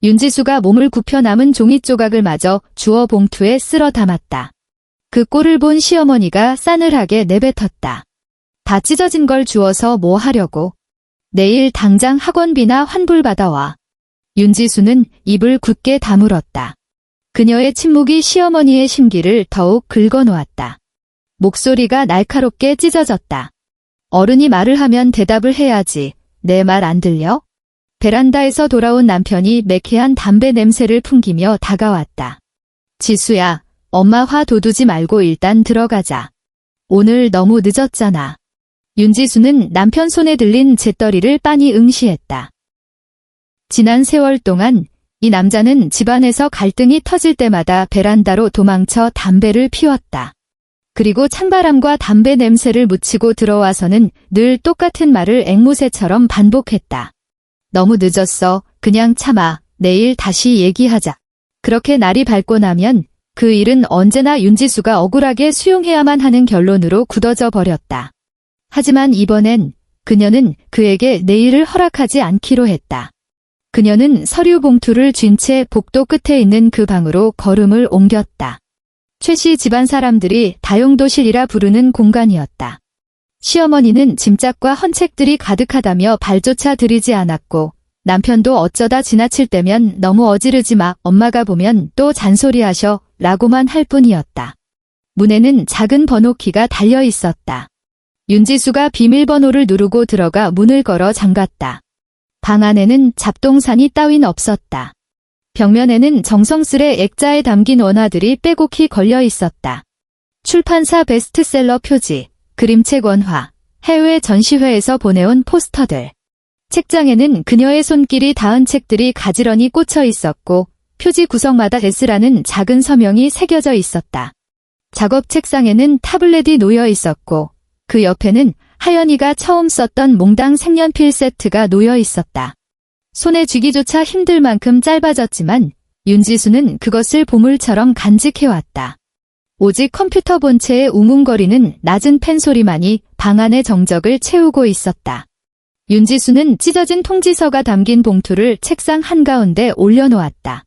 윤지수가 몸을 굽혀 남은 종이 조각을 마저 주워 봉투에 쓸어 담았다. 그 꼴을 본 시어머니가 싸늘하게 내뱉었다. 다 찢어진 걸 주워서 뭐 하려고. 내일 당장 학원비나 환불받아와. 윤지수는 입을 굳게 다물었다. 그녀의 침묵이 시어머니의 심기를 더욱 긁어놓았다. 목소리가 날카롭게 찢어졌다. 어른이 말을 하면 대답을 해야지. 내 말 안 들려? 베란다에서 돌아온 남편이 매캐한 담배 냄새를 풍기며 다가왔다. 지수야, 엄마 화 돋우지 말고 일단 들어가자. 오늘 너무 늦었잖아. 윤지수는 남편 손에 들린 재떨이를 빤히 응시했다. 지난 세월 동안 이 남자는 집안에서 갈등이 터질 때마다 베란다로 도망쳐 담배를 피웠다. 그리고 찬바람과 담배 냄새를 묻히고 들어와서는 늘 똑같은 말을 앵무새처럼 반복했다. 너무 늦었어. 그냥 참아. 내일 다시 얘기하자. 그렇게 날이 밝고 나면 그 일은 언제나 윤지수가 억울하게 수용해야만 하는 결론으로 굳어져 버렸다. 하지만 이번엔 그녀는 그에게 내일을 허락하지 않기로 했다. 그녀는 서류 봉투를 쥔 채 복도 끝에 있는 그 방으로 걸음을 옮겼다. 최씨 집안 사람들이 다용도실이라 부르는 공간이었다. 시어머니는 짐짝과 헌책들이 가득하다며 발조차 들이지 않았고 남편도 어쩌다 지나칠 때면 너무 어지르지 마, 엄마가 보면 또 잔소리하셔 라고만 할 뿐이었다. 문에는 작은 번호키가 달려 있었다. 윤지수가 비밀번호를 누르고 들어가 문을 걸어 잠갔다. 방 안에는 잡동사니 따윈 없었다. 벽면에는 정성스레 액자에 담긴 원화들이 빼곡히 걸려 있었다. 출판사 베스트셀러 표지, 그림책 원화, 해외 전시회에서 보내온 포스터들. 책장에는 그녀의 손길이 닿은 책들이 가지런히 꽂혀 있었고 표지 구석마다 S라는 작은 서명이 새겨져 있었다. 작업 책상에는 타블렛이 놓여 있었고 그 옆에는 하연이가 처음 썼던 몽당 색연필 세트가 놓여 있었다. 손에 쥐기조차 힘들 만큼 짧아졌지만 윤지수는 그것을 보물처럼 간직해왔다. 오직 컴퓨터 본체의 웅웅거리는 낮은 펜 소리만이 방 안의 정적을 채우고 있었다. 윤지수는 찢어진 통지서가 담긴 봉투를 책상 한가운데 올려놓았다.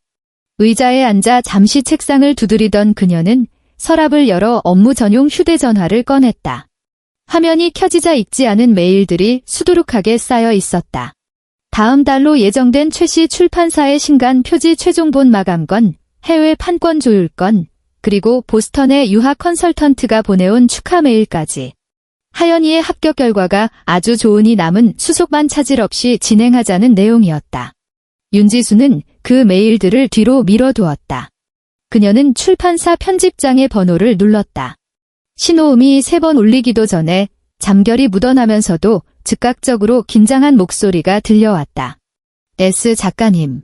의자에 앉아 잠시 책상을 두드리던 그녀는 서랍을 열어 업무 전용 휴대전화를 꺼냈다. 화면이 켜지자 읽지 않은 메일들이 수두룩하게 쌓여 있었다. 다음 달로 예정된 최씨 출판사의 신간 표지 최종본 마감건, 해외 판권 조율건, 그리고 보스턴의 유학 컨설턴트가 보내온 축하 메일까지. 하연이의 합격 결과가 아주 좋으니 남은 수속만 차질 없이 진행하자는 내용이었다. 윤지수는 그 메일들을 뒤로 밀어두었다. 그녀는 출판사 편집장의 번호를 눌렀다. 신호음이 3번 울리기도 전에 잠결이 묻어나면서도 즉각적으로 긴장한 목소리가 들려왔다. S 작가님,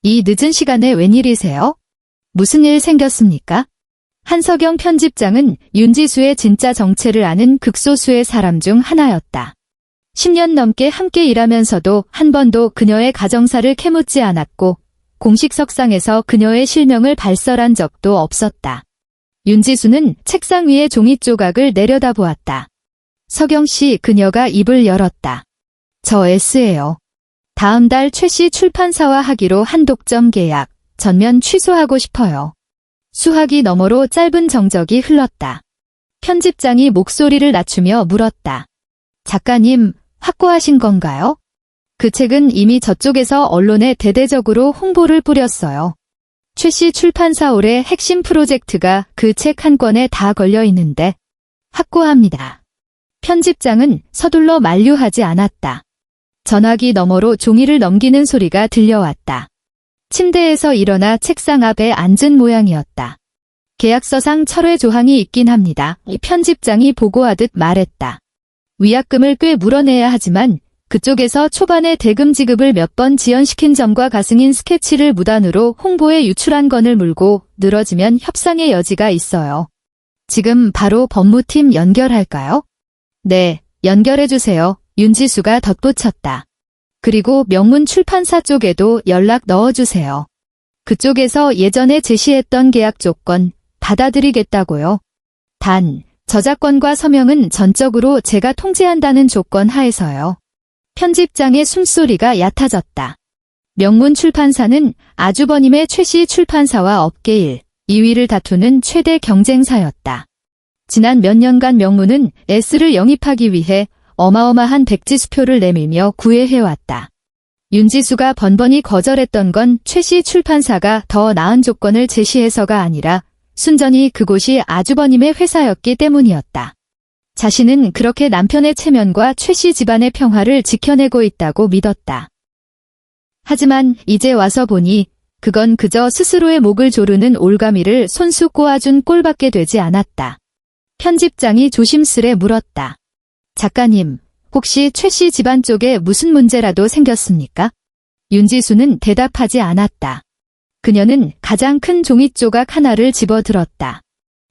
이 늦은 시간에 웬일이세요? 무슨 일 생겼습니까? 한석영 편집장은 윤지수의 진짜 정체를 아는 극소수의 사람 중 하나였다. 10년 넘게 함께 일하면서도 한 번도 그녀의 가정사를 캐묻지 않았고 공식 석상에서 그녀의 실명을 발설한 적도 없었다. 윤지수는 책상 위에 종이 조각을 내려다보았다. 석영 씨, 그녀가 입을 열었다. 저 S예요. 다음 달 최 씨 출판사와 하기로 한 독점 계약, 전면 취소하고 싶어요. 수화기 너머로 짧은 정적이 흘렀다. 편집장이 목소리를 낮추며 물었다. 작가님, 확고하신 건가요? 그 책은 이미 저쪽에서 언론에 대대적으로 홍보를 뿌렸어요. 최 씨 출판사 올해 핵심 프로젝트가 그 책 한 권에 다 걸려 있는데 확고합니다. 편집장은 서둘러 만류하지 않았다. 전화기 너머로 종이를 넘기는 소리가 들려왔다. 침대에서 일어나 책상 앞에 앉은 모양이었다. 계약서상 철회 조항이 있긴 합니다. 편집장이 보고하듯 말했다. 위약금을 꽤 물어내야 하지만 그쪽에서 초반에 대금 지급을 몇 번 지연시킨 점과 가승인 스케치를 무단으로 홍보에 유출한 건을 물고 늘어지면 협상의 여지가 있어요. 지금 바로 법무팀 연결할까요? 네, 연결해주세요. 윤지수가 덧붙였다. 그리고 명문 출판사 쪽에도 연락 넣어주세요. 그쪽에서 예전에 제시했던 계약 조건 받아들이겠다고요. 단, 저작권과 서명은 전적으로 제가 통제한다는 조건 하에서요. 편집장의 숨소리가 얕아졌다. 명문 출판사는 아주버님의 최씨 출판사와 업계 1, 2위를 다투는 최대 경쟁사였다. 지난 몇 년간 명문은 S를 영입하기 위해 어마어마한 백지수표를 내밀며 구애해왔다. 윤지수가 번번이 거절했던 건 최씨 출판사가 더 나은 조건을 제시해서가 아니라 순전히 그곳이 아주버님의 회사였기 때문이었다. 자신은 그렇게 남편의 체면과 최씨 집안의 평화를 지켜내고 있다고 믿었다. 하지만 이제 와서 보니 그건 그저 스스로의 목을 조르는 올가미를 손수 꼬아준 꼴밖에 되지 않았다. 편집장이 조심스레 물었다. 작가님, 혹시 최씨 집안 쪽에 무슨 문제라도 생겼습니까? 윤지수는 대답하지 않았다. 그녀는 가장 큰 종이 조각 하나를 집어들었다.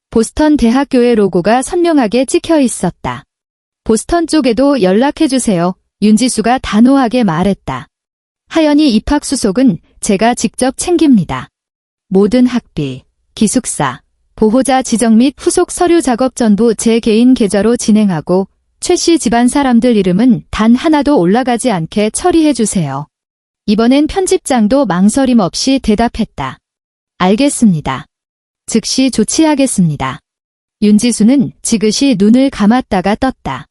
보스턴 대학교의 로고가 선명하게 찍혀 있었다. 보스턴 쪽에도 연락해주세요. 윤지수가 단호하게 말했다. 하연이 입학 수속은 제가 직접 챙깁니다. 모든 학비, 기숙사, 보호자 지정 및 후속 서류 작업 전부 제 개인 계좌로 진행하고 최씨 집안 사람들 이름은 단 하나도 올라가지 않게 처리해주세요. 이번엔 편집장도 망설임 없이 대답했다. 알겠습니다. 즉시 조치하겠습니다. 윤지수는 지그시 눈을 감았다가 떴다.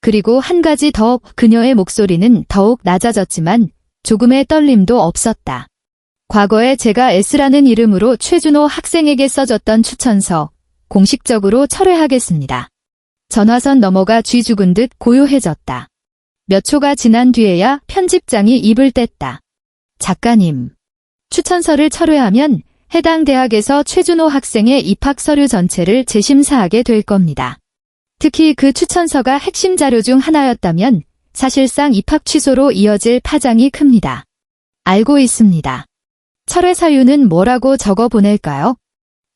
그리고 한 가지 더, 그녀의 목소리는 더욱 낮아졌지만 조금의 떨림도 없었다. 과거에 제가 S라는 이름으로 최준호 학생에게 써줬던 추천서 공식적으로 철회하겠습니다. 전화선 너머가 쥐 죽은 듯 고요해졌다. 몇 초가 지난 뒤에야 편집장이 입을 뗐다. 작가님, 추천서를 철회하면 해당 대학에서 최준호 학생의 입학 서류 전체를 재심사하게 될 겁니다. 특히 그 추천서가 핵심 자료 중 하나였다면 사실상 입학 취소로 이어질 파장이 큽니다. 알고 있습니다. 철회 사유는 뭐라고 적어 보낼까요?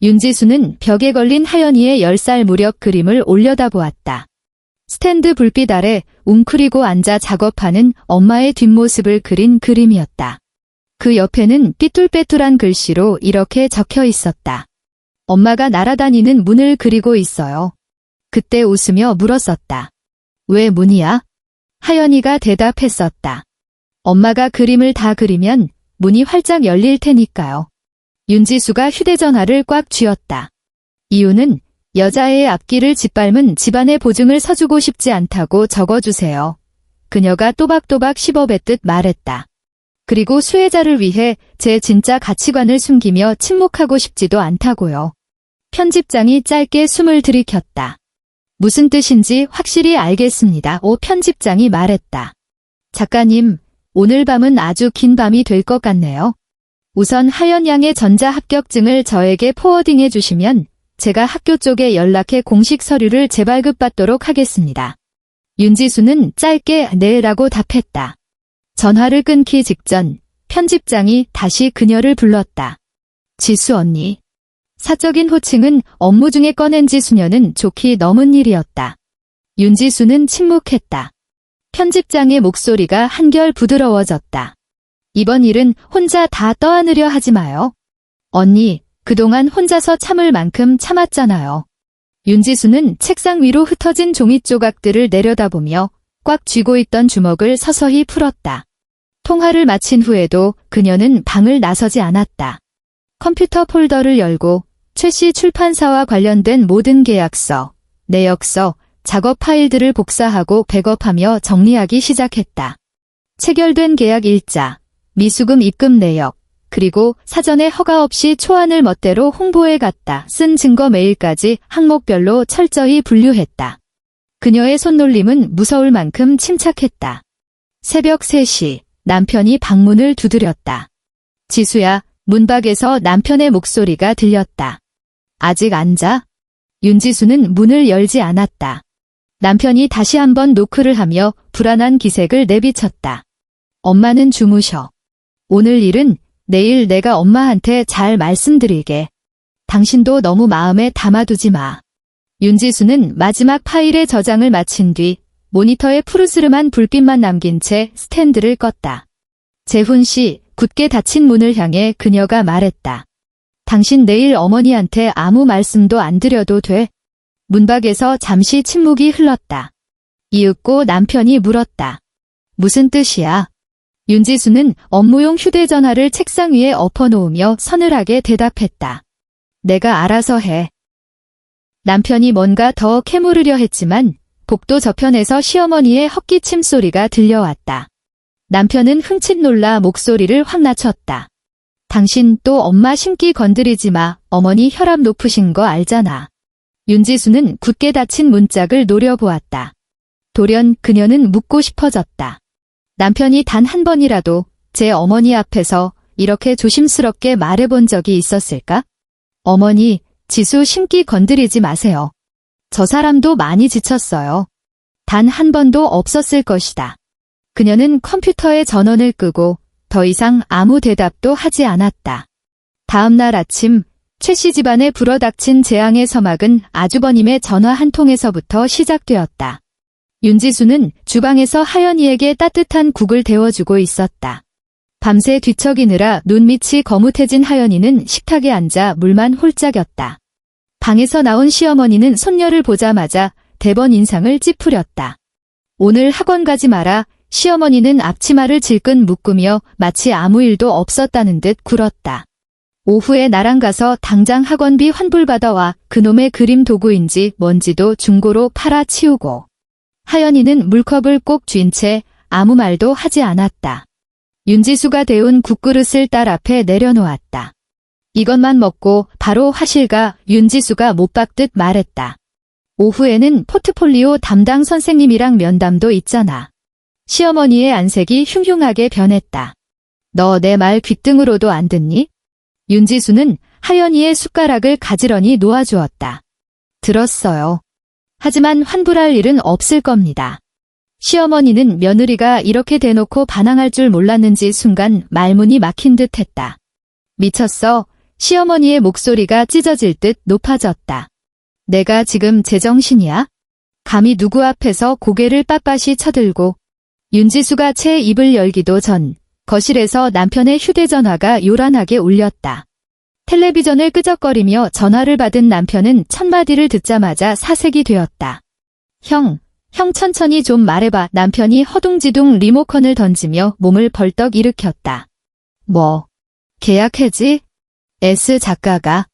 윤지수는 벽에 걸린 하연이의 10살 무렵 그림을 올려다보았다. 스탠드 불빛 아래 웅크리고 앉아 작업하는 엄마의 뒷모습을 그린 그림이었다. 그 옆에는 삐뚤빼뚤한 글씨로 이렇게 적혀 있었다. 엄마가 날아다니는 문을 그리고 있어요. 그때 웃으며 물었었다. 왜 문이야? 하연이가 대답했었다. 엄마가 그림을 다 그리면 문이 활짝 열릴 테니까요. 윤지수가 휴대전화를 꽉 쥐었다. 이유는 여자의 앞길을 짓밟은 집안의 보증을 서주고 싶지 않다고 적어주세요. 그녀가 또박또박 씹어뱉듯 말했다. 그리고 수혜자를 위해 제 진짜 가치관을 숨기며 침묵하고 싶지도 않다고요. 편집장이 짧게 숨을 들이켰다. 무슨 뜻인지 확실히 알겠습니다. 오 편집장이 말했다. 작가님, 오늘 밤은 아주 긴 밤이 될 것 같네요. 우선 하연 양의 전자 합격증을 저에게 포워딩해 주시면 제가 학교 쪽에 연락해 공식 서류를 재발급받도록 하겠습니다. 윤지수는 짧게 네라고 답했다. 전화를 끊기 직전 편집장이 다시 그녀를 불렀다. 지수 언니. 사적인 호칭은 업무 중에 꺼낸지 수녀는 좋기 넘은 일이었다. 윤지수는 침묵했다. 편집장의 목소리가 한결 부드러워졌다. 이번 일은 혼자 다 떠안으려 하지 마요. 언니, 그동안 혼자서 참을 만큼 참았잖아요. 윤지수는 책상 위로 흩어진 종이 조각들을 내려다보며 꽉 쥐고 있던 주먹을 서서히 풀었다. 통화를 마친 후에도 그녀는 방을 나서지 않았다. 컴퓨터 폴더를 열고 최씨 출판사와 관련된 모든 계약서, 내역서, 작업 파일들을 복사하고 백업하며 정리하기 시작했다. 체결된 계약 일자, 미수금 입금 내역, 그리고 사전에 허가 없이 초안을 멋대로 홍보해 갔다 쓴 증거 메일까지 항목별로 철저히 분류했다. 그녀의 손놀림은 무서울 만큼 침착했다. 새벽 3시 남편이 방문을 두드렸다. 지수야, 문밖에서 남편의 목소리가 들렸다. 아직 안 자? 윤지수는 문을 열지 않았다. 남편이 다시 한번 노크를 하며 불안한 기색을 내비쳤다. 엄마는 주무셔. 오늘 일은 내일 내가 엄마한테 잘 말씀드리게. 당신도 너무 마음에 담아두지 마. 윤지수는 마지막 파일의 저장을 마친 뒤 모니터에 푸르스름한 불빛만 남긴 채 스탠드를 껐다. 재훈 씨, 굳게 닫힌 문을 향해 그녀가 말했다. 당신 내일 어머니한테 아무 말씀도 안 드려도 돼. 문밖에서 잠시 침묵이 흘렀다. 이윽고 남편이 물었다. 무슨 뜻이야? 윤지수는 업무용 휴대전화를 책상 위에 엎어놓으며 서늘하게 대답했다. 내가 알아서 해. 남편이 뭔가 더 캐물으려 했지만 복도 저편에서 시어머니의 헛기침 소리가 들려왔다. 남편은 흠칫 놀라 목소리를 확 낮췄다. 당신 또 엄마 심기 건드리지 마. 어머니 혈압 높으신 거 알잖아. 윤지수는 굳게 닫힌 문짝을 노려보았다. 돌연 그녀는 묻고 싶어졌다. 남편이 단 한 번이라도 제 어머니 앞에서 이렇게 조심스럽게 말해본 적이 있었을까? 어머니, 지수 심기 건드리지 마세요. 저 사람도 많이 지쳤어요. 단 한 번도 없었을 것이다. 그녀는 컴퓨터의 전원을 끄고 더 이상 아무 대답도 하지 않았다. 다음 날 아침 최씨 집안에 불어닥친 재앙의 서막은 아주버님의 전화 한 통에서부터 시작되었다. 윤지수는 주방에서 하연이에게 따뜻한 국을 데워주고 있었다. 밤새 뒤척이느라 눈밑이 거뭇해진 하연이는 식탁에 앉아 물만 홀짝였다. 방에서 나온 시어머니는 손녀를 보자마자 대번 인상을 찌푸렸다. 오늘 학원 가지 마라. 시어머니는 앞치마를 질끈 묶으며 마치 아무 일도 없었다는 듯 굴었다. 오후에 나랑 가서 당장 학원비 환불받아와. 그놈의 그림 도구인지 뭔지도 중고로 팔아치우고. 하연이는 물컵을 꼭 쥔 채 아무 말도 하지 않았다. 윤지수가 데운 국그릇을 딸 앞에 내려놓았다. 이것만 먹고 바로 화실 가. 윤지수가 못 박듯 말했다. 오후에는 포트폴리오 담당 선생님이랑 면담도 있잖아. 시어머니의 안색이 흉흉하게 변했다. 너 내 말 귓등으로도 안 듣니? 윤지수는 하연이의 숟가락을 가지런히 놓아주었다. 들었어요. 하지만 환불할 일은 없을 겁니다. 시어머니는 며느리가 이렇게 대놓고 반항할 줄 몰랐는지 순간 말문이 막힌 듯 했다. 미쳤어. 시어머니의 목소리가 찢어질 듯 높아졌다. 내가 지금 제정신이야? 감히 누구 앞에서 고개를 빳빳이 쳐들고. 윤지수가 채 입을 열기도 전 거실에서 남편의 휴대전화가 요란하게 울렸다. 텔레비전을 끄적거리며 전화를 받은 남편은 첫 마디를 듣자마자 사색이 되었다. 형 천천히 좀 말해봐. 남편이 허둥지둥 리모컨을 던지며 몸을 벌떡 일으켰다. 뭐? 계약 해지? S 작가가.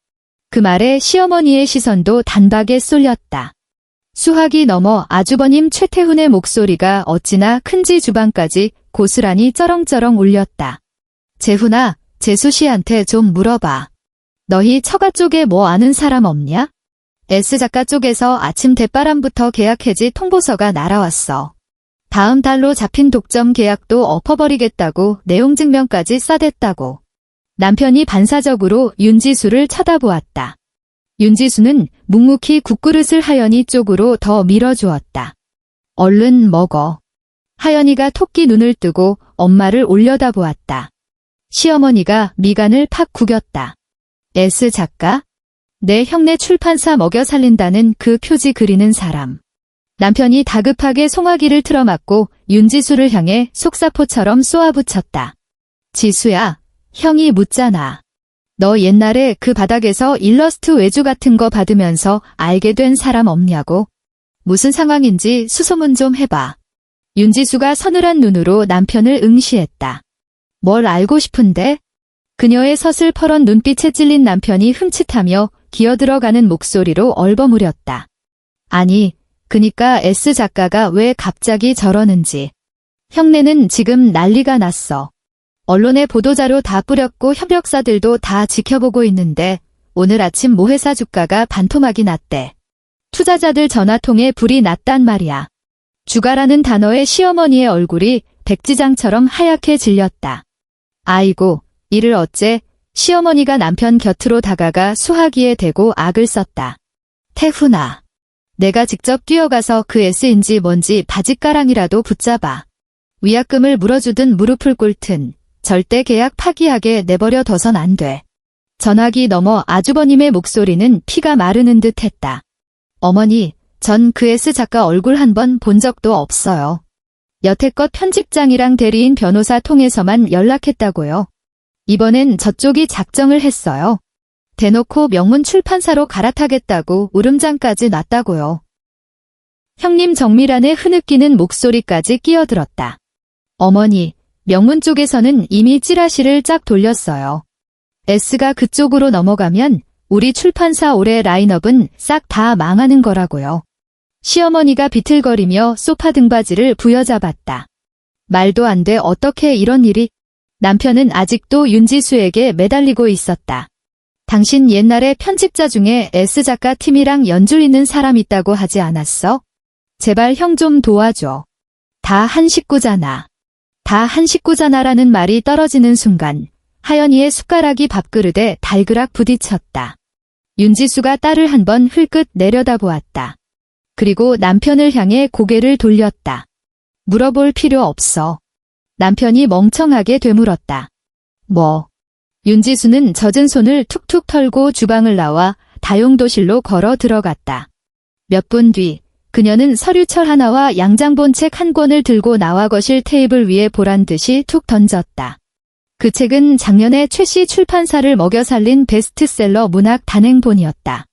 그 말에 시어머니의 시선도 단박에 쏠렸다. 수학이 넘어 아주버님 최태훈의 목소리가 어찌나 큰지 주방까지 고스란히 쩌렁쩌렁 울렸다. 재훈아, 재수 씨한테 좀 물어봐. 너희 처가 쪽에 뭐 아는 사람 없냐? S 작가 쪽에서 아침 대바람부터 계약 해지 통보서가 날아왔어. 다음 달로 잡힌 독점 계약도 엎어버리겠다고 내용 증명까지 싸댔다고. 남편이 반사적으로 윤지수를 쳐다보았다. 윤지수는 묵묵히 국그릇을 하연이 쪽으로 더 밀어주었다. 얼른 먹어. 하연이가 토끼 눈을 뜨고 엄마를 올려다보았다. 시어머니가 미간을 팍 구겼다. S 작가? 내 형네 출판사 먹여 살린다는 그 표지 그리는 사람. 남편이 다급하게 송화기를 틀어막고 윤지수를 향해 속사포처럼 쏘아붙였다. 지수야, 형이 묻잖아. 너 옛날에 그 바닥에서 일러스트 외주 같은 거 받으면서 알게 된 사람 없냐고? 무슨 상황인지 수소문 좀 해봐. 윤지수가 서늘한 눈으로 남편을 응시했다. 뭘 알고 싶은데? 그녀의 서슬퍼런 눈빛에 찔린 남편이 흠칫하며 기어들어가는 목소리로 얼버무렸다. 아니, 그니까 S 작가가 왜 갑자기 저러는지. 형네는 지금 난리가 났어. 언론에 보도자료 다 뿌렸고 협력사들도 다 지켜보고 있는데 오늘 아침 모 회사 주가가 반토막이 났대. 투자자들 전화통에 불이 났단 말이야. 주가라는 단어에 시어머니의 얼굴이 백지장처럼 하얗게 질렸다. 아이고, 이를 어째? 시어머니가 남편 곁으로 다가가 수화기에 대고 악을 썼다. 태훈아, 내가 직접 뛰어가서 그 S인지 뭔지 바짓가랑이라도 붙잡아. 위약금을 물어주든 무릎을 꿇든 절대 계약 파기하게 내버려 둬선 안 돼. 전화기 너머 아주버님의 목소리는 피가 마르는 듯 했다. 어머니, 전 그 S 작가 얼굴 한 번 본 적도 없어요. 여태껏 편집장이랑 대리인 변호사 통해서만 연락했다고요. 이번엔 저쪽이 작정을 했어요. 대놓고 명문 출판사로 갈아타겠다고 울음장까지 놨다고요. 형님 정밀한의 흐느끼는 목소리까지 끼어들었다. 어머니, 명문 쪽에서는 이미 찌라시를 쫙 돌렸어요. S가 그쪽으로 넘어가면 우리 출판사 올해 라인업은 싹 다 망하는 거라고요. 시어머니가 비틀거리며 소파 등받이를 부여잡았다. 말도 안 돼 어떻게 이런 일이. 남편은 아직도 윤지수에게 매달리고 있었다. 당신 옛날에 편집자 중에 S 작가 팀이랑 연줄 있는 사람 있다고 하지 않았어? 제발 형 좀 도와줘. 다 한 식구잖아. 다 한 식구잖아라는 말이 떨어지는 순간 하연이의 숟가락이 밥그릇에 달그락 부딪혔다. 윤지수가 딸을 한 번 흘끗 내려다보았다. 그리고 남편을 향해 고개를 돌렸다. 물어볼 필요 없어. 남편이 멍청하게 되물었다. 뭐? 윤지수는 젖은 손을 툭툭 털고 주방을 나와 다용도실로 걸어 들어갔다. 몇 분 뒤 그녀는 서류철 하나와 양장본 책 한 권을 들고 나와 거실 테이블 위에 보란듯이 툭 던졌다. 그 책은 작년에 최씨 출판사를 먹여 살린 베스트셀러 문학 단행본이었다.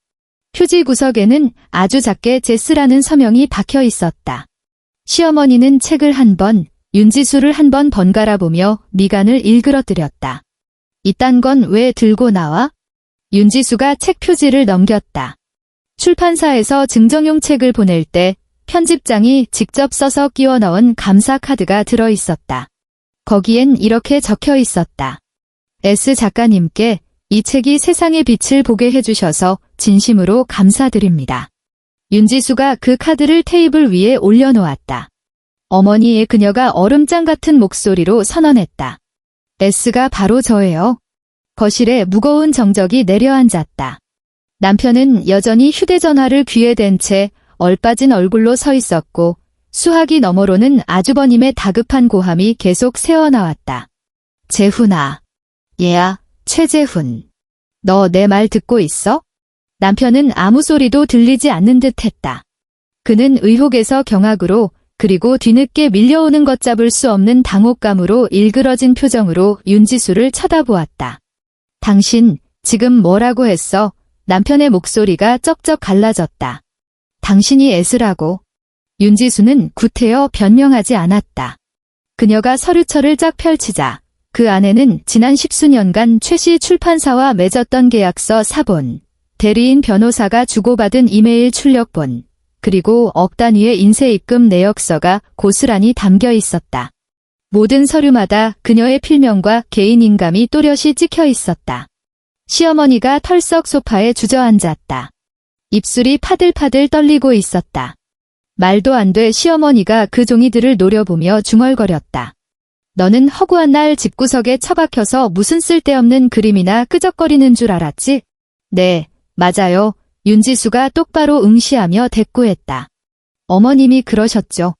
표지 구석에는 아주 작게 제스라는 서명이 박혀 있었다. 시어머니는 책을 한 번, 윤지수를 한 번 번갈아 보며 미간을 일그러뜨렸다. 이딴 건 왜 들고 나와? 윤지수가 책 표지를 넘겼다. 출판사에서 증정용 책을 보낼 때 편집장이 직접 써서 끼워 넣은 감사 카드가 들어 있었다. 거기엔 이렇게 적혀 있었다. S 작가님께 이 책이 세상의 빛을 보게 해주셔서 진심으로 감사드립니다. 윤지수가 그 카드를 테이블 위에 올려놓았다. 어머니의 그녀가 얼음장 같은 목소리로 선언했다. S가 바로 저예요. 거실에 무거운 정적이 내려앉았다. 남편은 여전히 휴대전화를 귀에 댄 채 얼빠진 얼굴로 서 있었고 수화기 너머로는 아주버님의 다급한 고함이 계속 새어나왔다. 재훈아. 얘야, 최재훈. 너 내 말 듣고 있어? 남편은 아무 소리도 들리지 않는 듯 했다. 그는 의혹에서 경악으로 그리고 뒤늦게 밀려오는 것 잡을 수 없는 당혹감으로 일그러진 표정으로 윤지수를 쳐다보았다. 당신 지금 뭐라고 했어? 남편의 목소리가 쩍쩍 갈라졌다. 당신이 S라고. 윤지수는 구태여 변명하지 않았다. 그녀가 서류철을 쫙 펼치자 그 안에는 지난 10수년간 최씨 출판사와 맺었던 계약서 사본, 대리인 변호사가 주고받은 이메일 출력본, 그리고 억 단위의 인쇄입금 내역서가 고스란히 담겨 있었다. 모든 서류마다 그녀의 필명과 개인 인감이 또렷이 찍혀 있었다. 시어머니가 털썩 소파에 주저앉았다. 입술이 파들파들 떨리고 있었다. 말도 안 돼. 시어머니가 그 종이들을 노려보며 중얼거렸다. 너는 허구한 날 집구석에 처박혀서 무슨 쓸데없는 그림이나 끄적거리는 줄 알았지? 네, 맞아요. 윤지수가 똑바로 응시하며 대꾸했다. 어머님이 그러셨죠.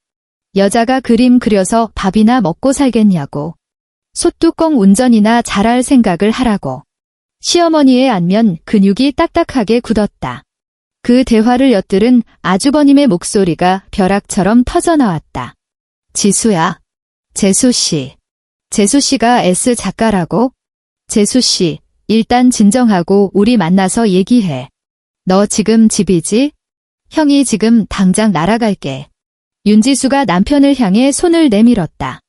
여자가 그림 그려서 밥이나 먹고 살겠냐고. 솥뚜껑 운전이나 잘할 생각을 하라고. 시어머니의 안면 근육이 딱딱하게 굳었다. 그 대화를 엿들은 아주버님의 목소리가 벼락처럼 터져나왔다. 지수야. 재수씨. 재수씨가 S 작가라고? 재수씨, 일단 진정하고 우리 만나서 얘기해. 너 지금 집이지? 형이 지금 당장 날아갈게. 윤지수가 남편을 향해 손을 내밀었다.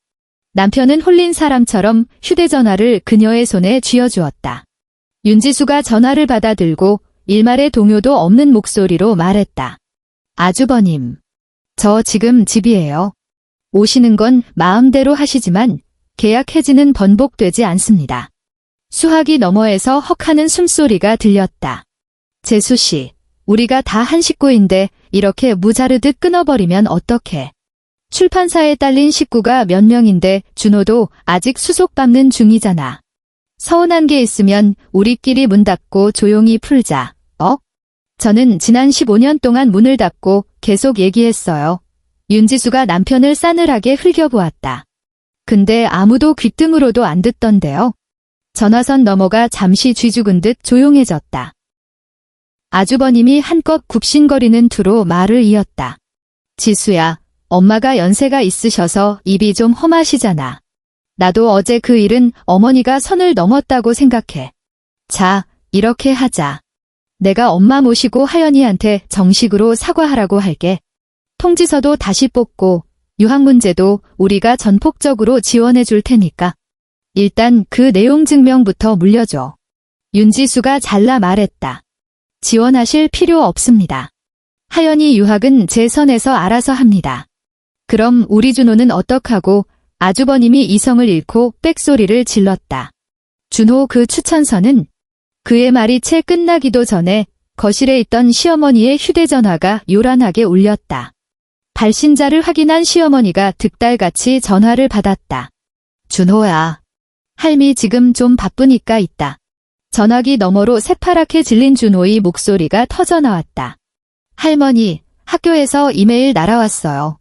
남편은 홀린 사람처럼 휴대전화를 그녀의 손에 쥐어주었다. 윤지수가 전화를 받아들고 일말의 동요도 없는 목소리로 말했다. 아주버님, 저 지금 집이에요. 오시는 건 마음대로 하시지만 계약 해지는 번복되지 않습니다. 수화기 너머에서 헉하는 숨소리가 들렸다. 재수씨, 우리가 다 한 식구인데 이렇게 무자르듯 끊어버리면 어떡해. 출판사에 딸린 식구가 몇 명인데 준호도 아직 수속 밟는 중이잖아. 서운한 게 있으면 우리끼리 문 닫고 조용히 풀자. 저는 지난 15년 동안 문을 닫고 계속 얘기했어요. 윤지수가 남편을 싸늘하게 흘겨보았다. 근데 아무도 귓등으로도 안 듣던데요. 전화선 너머가 잠시 쥐죽은 듯 조용해졌다. 아주버님이 한껏 굽신거리는 투로 말을 이었다. 지수야, 엄마가 연세가 있으셔서 입이 좀 험하시잖아. 나도 어제 그 일은 어머니가 선을 넘었다고 생각해. 자, 이렇게 하자. 내가 엄마 모시고 하연이한테 정식으로 사과하라고 할게. 통지서도 다시 뽑고 유학 문제도 우리가 전폭적으로 지원해 줄 테니까. 일단 그 내용 증명부터 물려줘. 윤지수가 잘라 말했다. 지원하실 필요 없습니다. 하연이 유학은 제 선에서 알아서 합니다. 그럼 우리 준호는 어떡하고? 아주버님이 이성을 잃고 빽소리를 질렀다. 준호 그 추천서는? 그의 말이 채 끝나기도 전에 거실에 있던 시어머니의 휴대전화가 요란하게 울렸다. 발신자를 확인한 시어머니가 득달같이 전화를 받았다. 준호야. 할미 지금 좀 바쁘니까 있다. 전화기 너머로 새파랗게 질린 준호의 목소리가 터져나왔다. 할머니, 학교에서 이메일 날아왔어요.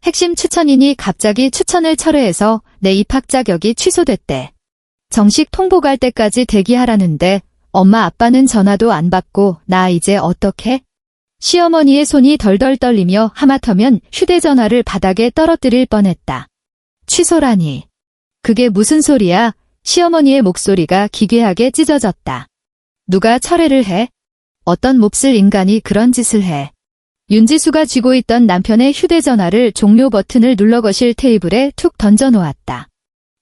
핵심 추천인이 갑자기 추천을 철회해서 내 입학 자격이 취소됐대. 정식 통보 갈 때까지 대기하라는데 엄마 아빠는 전화도 안 받고 나 이제 어떡해? 시어머니의 손이 덜덜 떨리며 하마터면 휴대전화를 바닥에 떨어뜨릴 뻔했다. 취소라니. 그게 무슨 소리야? 시어머니의 목소리가 기괴하게 찢어졌다. 누가 철회를 해? 어떤 몹쓸 인간이 그런 짓을 해? 윤지수가 쥐고 있던 남편의 휴대전화를 종료 버튼을 눌러 거실 테이블에 툭 던져놓았다.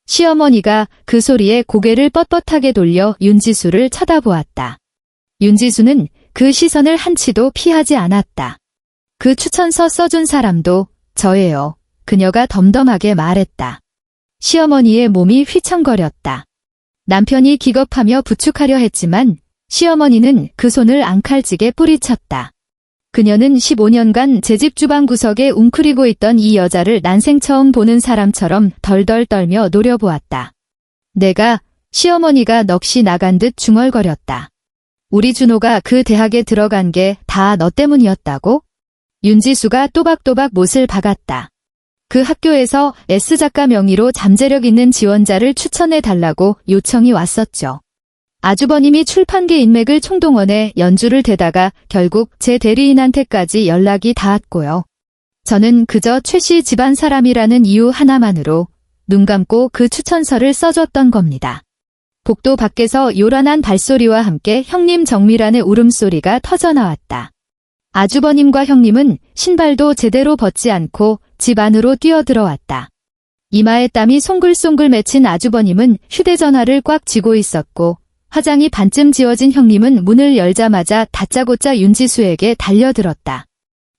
시어머니가 그 소리에 고개를 뻣뻣하게 돌려 윤지수를 쳐다보았다. 윤지수는 그 시선을 한치도 피하지 않았다. 그 추천서 써준 사람도 저예요. 그녀가 덤덤하게 말했다. 시어머니의 몸이 휘청거렸다. 남편이 기겁하며 부축하려 했지만 시어머니는 그 손을 앙칼지게 뿌리쳤다. 그녀는 15년간 제 집 주방 구석에 웅크리고 있던 이 여자를 난생 처음 보는 사람처럼 덜덜 떨며 노려보았다. 시어머니가 넋이 나간 듯 중얼거렸다. 우리 준호가 그 대학에 들어간 게 다 너 때문이었다고? 윤지수가 또박또박 못을 박았다. 그 학교에서 S작가 명의로 잠재력 있는 지원자를 추천해달라고 요청이 왔었죠. 아주버님이 출판계 인맥을 총동원해 연주를 대다가 결국 제 대리인한테까지 연락이 닿았고요. 저는 그저 최 씨 집안 사람이라는 이유 하나만으로 눈 감고 그 추천서를 써줬던 겁니다. 복도 밖에서 요란한 발소리와 함께 형님 정밀한의 울음소리가 터져나왔다. 아주버님과 형님은 신발도 제대로 벗지 않고 집 안으로 뛰어들어왔다. 이마에 땀이 송글송글 맺힌 아주버님은 휴대전화를 꽉 쥐고 있었고 화장이 반쯤 지워진 형님은 문을 열자마자 다짜고짜 윤지수에게 달려들었다.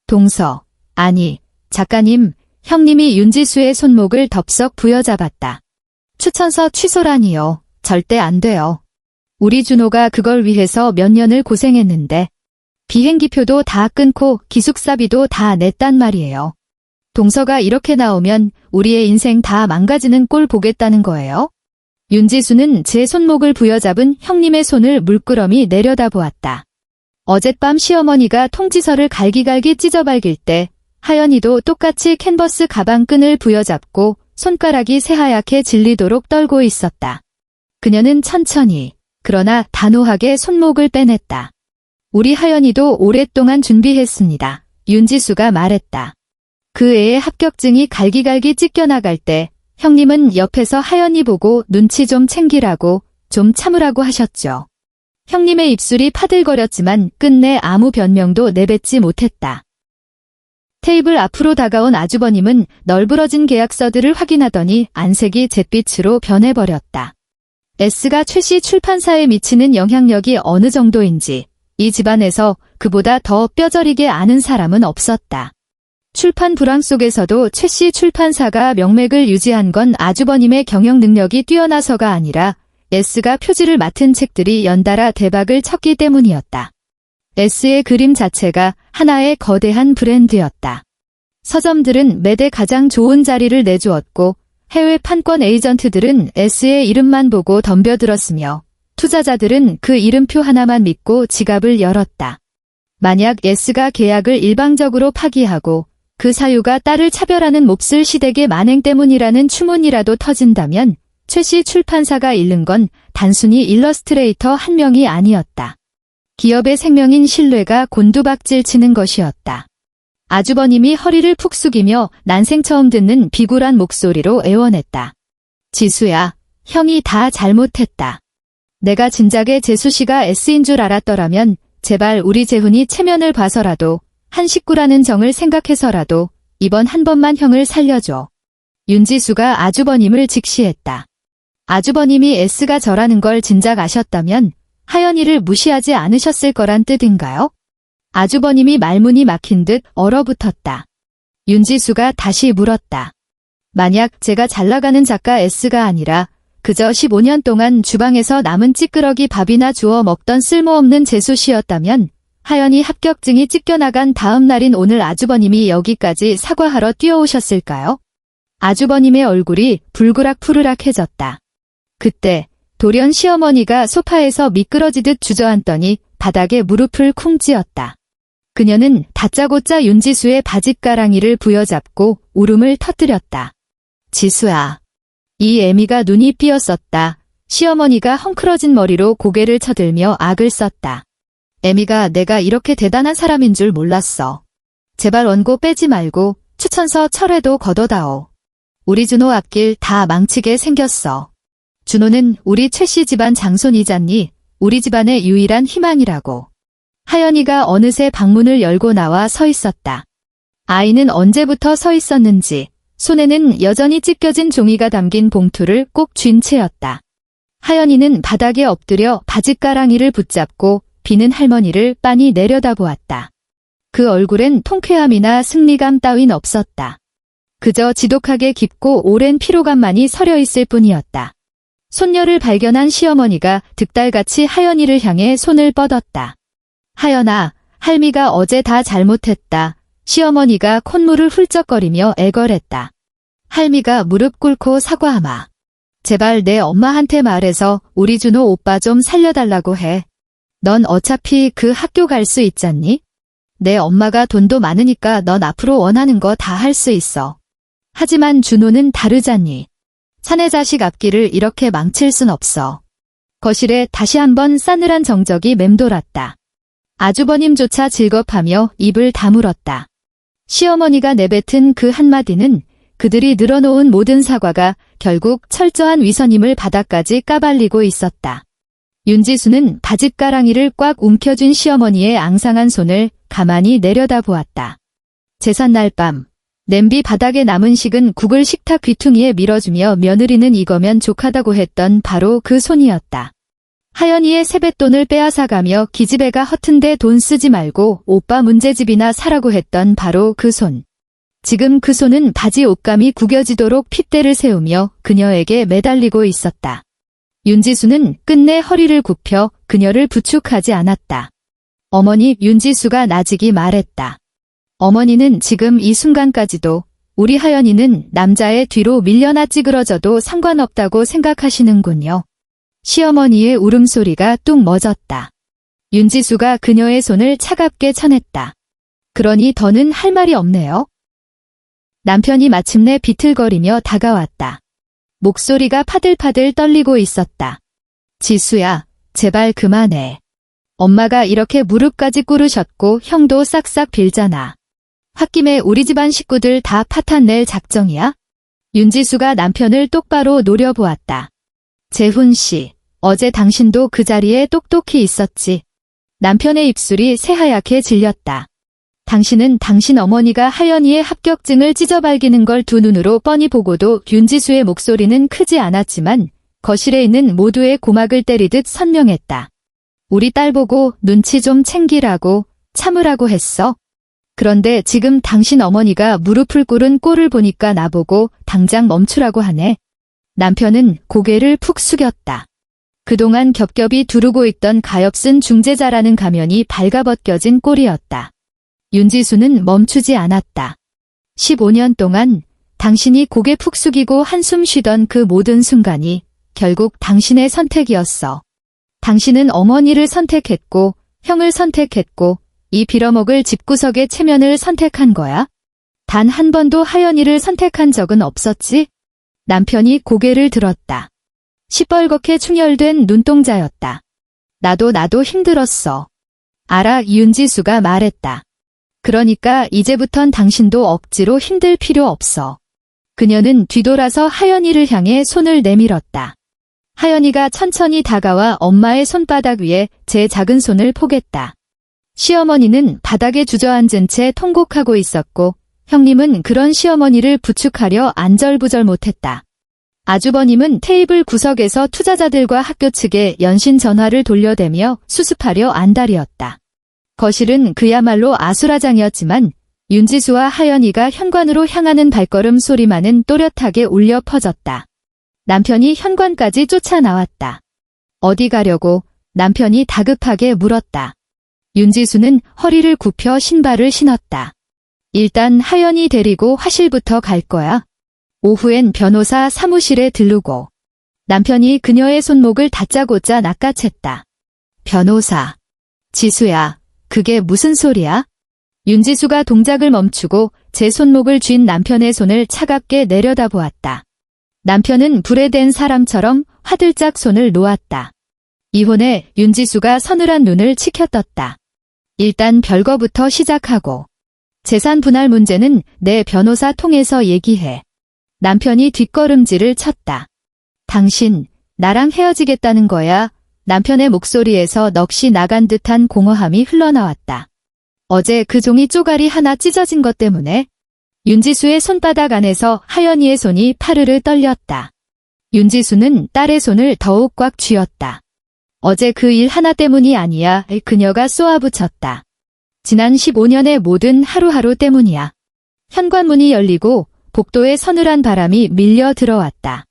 동서, 아니, 작가님, 형님이 윤지수의 손목을 덥석 부여잡았다. 추천서 취소라니요. 절대 안 돼요. 우리 준호가 그걸 위해서 몇 년을 고생했는데. 비행기표도 다 끊고 기숙사비도 다 냈단 말이에요. 동서가 이렇게 나오면 우리의 인생 다 망가지는 꼴 보겠다는 거예요? 윤지수는 제 손목을 부여잡은 형님의 손을 물끄러미 내려다보았다. 어젯밤 시어머니가 통지서를 갈기갈기 찢어발길 때 하연이도 똑같이 캔버스 가방 끈을 부여잡고 손가락이 새하얗게 질리도록 떨고 있었다. 그녀는 천천히, 그러나 단호하게 손목을 빼냈다. 우리 하연이도 오랫동안 준비했습니다. 윤지수가 말했다. 그 애의 합격증이 갈기갈기 찢겨나갈 때 형님은 옆에서 하연이 보고 눈치 좀 챙기라고, 좀 참으라고 하셨죠. 형님의 입술이 파들거렸지만 끝내 아무 변명도 내뱉지 못했다. 테이블 앞으로 다가온 아주버님은 널브러진 계약서들을 확인하더니 안색이 잿빛으로 변해버렸다. S가 최씨 출판사에 미치는 영향력이 어느 정도인지 이 집안에서 그보다 더 뼈저리게 아는 사람은 없었다. 출판 불황 속에서도 최씨 출판사가 명맥을 유지한 건 아주버님의 경영 능력이 뛰어나서가 아니라 S가 표지를 맡은 책들이 연달아 대박을 쳤기 때문이었다. S의 그림 자체가 하나의 거대한 브랜드였다. 서점들은 매대 가장 좋은 자리를 내주었고 해외 판권 에이전트들은 S의 이름만 보고 덤벼들었으며 투자자들은 그 이름표 하나만 믿고 지갑을 열었다. 만약 S가 계약을 일방적으로 파기하고 그 사유가 딸을 차별하는 몹쓸 시댁의 만행 때문이라는 추문이라도 터진다면 최씨 출판사가 잃는 건 단순히 일러스트레이터 한 명이 아니었다. 기업의 생명인 신뢰가 곤두박질 치는 것이었다. 아주버님이 허리를 푹 숙이며 난생 처음 듣는 비굴한 목소리로 애원했다. 지수야, 형이 다 잘못했다. 내가 진작에 재수씨가 S인 줄 알았더라면 제발 우리 재훈이 체면을 봐서라도 한 식구라는 정을 생각해서라도 이번 한 번만 형을 살려줘. 윤지수가 아주버님을 직시했다. 아주버님이 S가 저라는 걸 진작 아셨다면 하연이를 무시하지 않으셨을 거란 뜻인가요? 아주버님이 말문이 막힌 듯 얼어붙었다. 윤지수가 다시 물었다. 만약 제가 잘나가는 작가 S가 아니라 그저 15년 동안 주방에서 남은 찌끄러기 밥이나 주워 먹던 쓸모없는 재수씨였다면 하연이 합격증이 찢겨나간 다음 날인 오늘 아주버님이 여기까지 사과하러 뛰어오셨을까요? 아주버님의 얼굴이 불그락푸르락해졌다. 그때 돌연 시어머니가 소파에서 미끄러지듯 주저앉더니 바닥에 무릎을 쿵 찧었다. 그녀는 다짜고짜 윤지수의 바짓가랑이를 부여잡고 울음을 터뜨렸다. 지수야. 이 애미가 눈이 삐었었다. 시어머니가 헝클어진 머리로 고개를 쳐들며 악을 썼다. 애미가 내가 이렇게 대단한 사람인 줄 몰랐어. 제발 원고 빼지 말고 추천서 철회도 걷어다오. 우리 준호 앞길 다 망치게 생겼어. 준호는 우리 최씨 집안 장손이잖니. 우리 집안의 유일한 희망이라고. 하연이가 어느새 방문을 열고 나와 서 있었다. 아이는 언제부터 서 있었는지 손에는 여전히 찢겨진 종이가 담긴 봉투를 꼭 쥔 채였다. 하연이는 바닥에 엎드려 바짓가랑이를 붙잡고 비는 할머니를 빤히 내려다보았다. 그 얼굴엔 통쾌함이나 승리감 따윈 없었다. 그저 지독하게 깊고 오랜 피로감만이 서려 있을 뿐이었다. 손녀를 발견한 시어머니가 득달같이 하연이를 향해 손을 뻗었다. 하연아, 할미가 어제 다 잘못했다. 시어머니가 콧물을 훌쩍거리며 애걸했다. 할미가 무릎 꿇고 사과하마. 제발 내 엄마한테 말해서 우리 준호 오빠 좀 살려달라고 해. 넌 어차피 그 학교 갈 수 있잖니? 내 엄마가 돈도 많으니까 넌 앞으로 원하는 거 다 할 수 있어. 하지만 준호는 다르잖니. 사내 자식 앞길을 이렇게 망칠 순 없어. 거실에 다시 한번 싸늘한 정적이 맴돌았다. 아주버님조차 질겁하며 입을 다물었다. 시어머니가 내뱉은 그 한마디는 그들이 늘어놓은 모든 사과가 결국 철저한 위선임을 바닥까지 까발리고 있었다. 윤지수는 바짓가랑이를 꽉 움켜쥔 시어머니의 앙상한 손을 가만히 내려다보았다. 제삿날 밤, 냄비 바닥에 남은 식은 국을 식탁 귀퉁이에 밀어주며 며느리는 이거면 족하다고 했던 바로 그 손이었다. 하연이의 세뱃돈을 빼앗아가며 기집애가 허튼데 돈 쓰지 말고 오빠 문제집이나 사라고 했던 바로 그 손. 지금 그 손은 바지 옷감이 구겨지도록 핏대를 세우며 그녀에게 매달리고 있었다. 윤지수는 끝내 허리를 굽혀 그녀를 부축하지 않았다. 어머니 윤지수가 나직이 말했다. 어머니는 지금 이 순간까지도 우리 하연이는 남자의 뒤로 밀려나 찌그러져도 상관없다고 생각하시는군요. 시어머니의 울음소리가 뚝 멎었다. 윤지수가 그녀의 손을 차갑게 쳐냈다. 그러니 더는 할 말이 없네요. 남편이 마침내 비틀거리며 다가왔다. 목소리가 파들파들 떨리고 있었다. 지수야, 제발 그만해. 엄마가 이렇게 무릎까지 꿇으셨고 형도 싹싹 빌잖아. 홧김에 우리 집안 식구들 다 파탄 낼 작정이야? 윤지수가 남편을 똑바로 노려보았다. 재훈 씨, 어제 당신도 그 자리에 똑똑히 있었지. 남편의 입술이 새하얗게 질렸다. 당신은 당신 어머니가 하연이의 합격증을 찢어발기는 걸 두 눈으로 뻔히 보고도 윤지수의 목소리는 크지 않았지만 거실에 있는 모두의 고막을 때리듯 선명했다. 우리 딸 보고 눈치 좀 챙기라고 참으라고 했어. 그런데 지금 당신 어머니가 무릎을 꿇은 꼴을 보니까 나보고 당장 멈추라고 하네. 남편은 고개를 푹 숙였다. 그동안 겹겹이 두르고 있던 가엾은 중재자라는 가면이 발가벗겨진 꼴이었다. 윤지수는 멈추지 않았다. 15년 동안 당신이 고개 푹 숙이고 한숨 쉬던 그 모든 순간이 결국 당신의 선택이었어. 당신은 어머니를 선택했고 형을 선택했고 이 빌어먹을 집구석의 체면을 선택한 거야? 단 한 번도 하연이를 선택한 적은 없었지? 남편이 고개를 들었다. 시뻘겋게 충혈된 눈동자였다. 나도 힘들었어. 알아, 윤지수가 말했다. 그러니까 이제부턴 당신도 억지로 힘들 필요 없어. 그녀는 뒤돌아서 하연이를 향해 손을 내밀었다. 하연이가 천천히 다가와 엄마의 손바닥 위에 제 작은 손을 포겠다. 시어머니는 바닥에 주저앉은 채 통곡하고 있었고 형님은 그런 시어머니를 부축하려 안절부절 못했다. 아주버님은 테이블 구석에서 투자자들과 학교 측에 연신 전화를 돌려대며 수습하려 안달이었다. 거실은 그야말로 아수라장이었지만 윤지수와 하연이가 현관으로 향하는 발걸음 소리만은 또렷하게 울려 퍼졌다. 남편이 현관까지 쫓아나왔다. 어디 가려고? 남편이 다급하게 물었다. 윤지수는 허리를 굽혀 신발을 신었다. 일단 하연이 데리고 화실부터 갈 거야. 오후엔 변호사 사무실에 들르고. 남편이 그녀의 손목을 다짜고짜 낚아챘다. 변호사. 지수야, 그게 무슨 소리야? 윤지수가 동작을 멈추고 제 손목을 쥔 남편의 손을 차갑게 내려다보았다. 남편은 불에 댄 사람처럼 화들짝 손을 놓았다. 이혼에 윤지수가 서늘한 눈을 치켜떴다. 일단 별거부터 시작하고. 재산 분할 문제는 내 변호사 통해서 얘기해. 남편이 뒷걸음질을 쳤다. 당신, 나랑 헤어지겠다는 거야? 남편의 목소리에서 넋이 나간 듯한 공허함이 흘러나왔다. 어제 그 종이 쪼가리 하나 찢어진 것 때문에? 윤지수의 손바닥 안에서 하연이의 손이 파르르 떨렸다. 윤지수는 딸의 손을 더욱 꽉 쥐었다. 어제 그 일 하나 때문이 아니야. 그녀가 쏘아붙였다. 지난 15년의 모든 하루하루 때문이야. 현관문이 열리고 복도에 서늘한 바람이 밀려 들어왔다.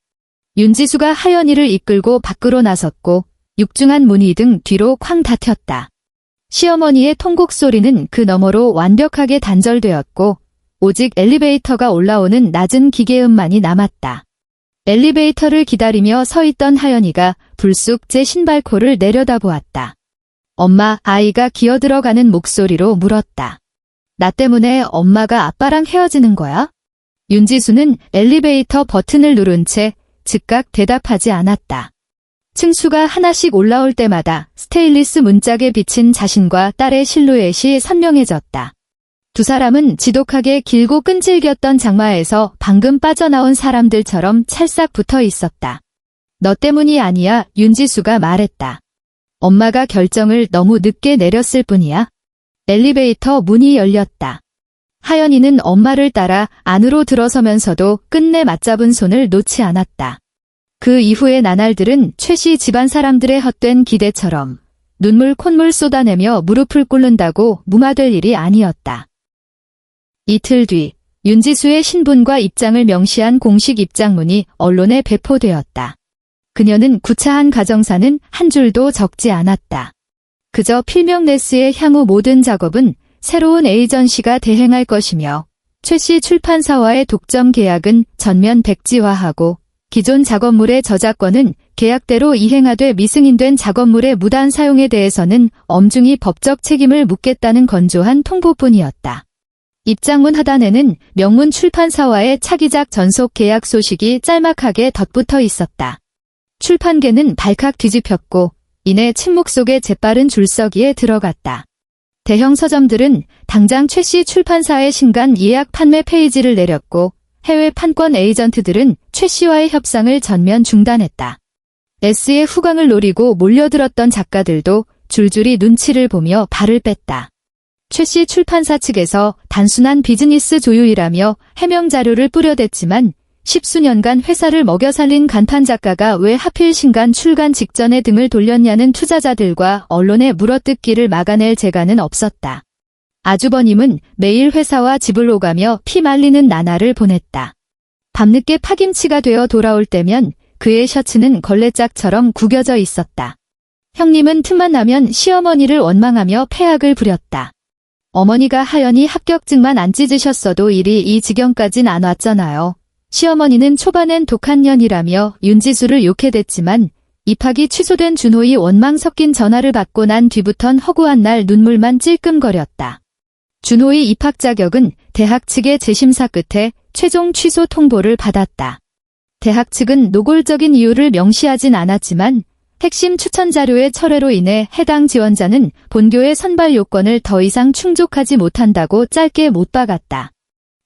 윤지수가 하연이를 이끌고 밖으로 나섰고 육중한 문이 등 뒤로 쾅 닫혔다. 시어머니의 통곡 소리는 그 너머로 완벽하게 단절되었고 오직 엘리베이터가 올라오는 낮은 기계음만이 남았다. 엘리베이터를 기다리며 서 있던 하연이가 불쑥 제 신발코를 내려다보았다. 엄마, 아이가 기어들어가는 목소리로 물었다. 나 때문에 엄마가 아빠랑 헤어지는 거야? 윤지수는 엘리베이터 버튼을 누른 채 즉각 대답하지 않았다. 층수가 하나씩 올라올 때마다 스테인리스 문짝에 비친 자신과 딸의 실루엣이 선명해졌다. 두 사람은 지독하게 길고 끈질겼던 장마에서 방금 빠져나온 사람들처럼 찰싹 붙어 있었다. 너 때문이 아니야, 윤지수가 말했다. 엄마가 결정을 너무 늦게 내렸을 뿐이야. 엘리베이터 문이 열렸다. 하연이는 엄마를 따라 안으로 들어서면서도 끝내 맞잡은 손을 놓지 않았다. 그 이후의 나날들은 최씨 집안 사람들의 헛된 기대처럼 눈물 콧물 쏟아내며 무릎을 꿇는다고 무마될 일이 아니었다. 이틀 뒤 윤지수의 신분과 입장을 명시한 공식 입장문이 언론에 배포되었다. 그녀는 구차한 가정사는 한 줄도 적지 않았다. 그저 필명 레스의 향후 모든 작업은 새로운 에이전시가 대행할 것이며 최씨 출판사와의 독점 계약은 전면 백지화하고 기존 작업물의 저작권은 계약대로 이행하되 미승인된 작업물의 무단 사용에 대해서는 엄중히 법적 책임을 묻겠다는 건조한 통보뿐이었다. 입장문 하단에는 명문 출판사와의 차기작 전속 계약 소식이 짤막하게 덧붙어 있었다. 출판계는 발칵 뒤집혔고 이내 침묵 속에 재빠른 줄서기에 들어갔다. 대형 서점들은 당장 최씨 출판사의 신간 예약 판매 페이지를 내렸고 해외 판권 에이전트들은 최씨와의 협상을 전면 중단했다. S의 후광을 노리고 몰려들었던 작가들도 줄줄이 눈치를 보며 발을 뺐다. 최씨 출판사 측에서 단순한 비즈니스 조율이라며 해명 자료를 뿌려댔지만 10수년간 회사를 먹여 살린 간판 작가가 왜 하필 신간 출간 직전에 등을 돌렸냐는 투자자들과 언론의 물어뜯기를 막아낼 재간은 없었다. 아주버님은 매일 회사와 집을 오가며 피 말리는 나날을 보냈다. 밤늦게 파김치가 되어 돌아올 때면 그의 셔츠는 걸레짝처럼 구겨져 있었다. 형님은 틈만 나면 시어머니를 원망하며 패악을 부렸다. 어머니가 하연이 합격증만 안 찢으셨어도 일이 이 지경까진 안 왔잖아요. 시어머니는 초반엔 독한 년이라며 윤지수를 욕해댔지만 입학이 취소된 준호의 원망 섞인 전화를 받고 난 뒤부턴 허구한 날 눈물만 찔끔거렸다. 준호의 입학 자격은 대학 측의 재심사 끝에 최종 취소 통보를 받았다. 대학 측은 노골적인 이유를 명시하진 않았지만 핵심 추천 자료의 철회로 인해 해당 지원자는 본교의 선발 요건을 더 이상 충족하지 못한다고 짧게 못 박았다.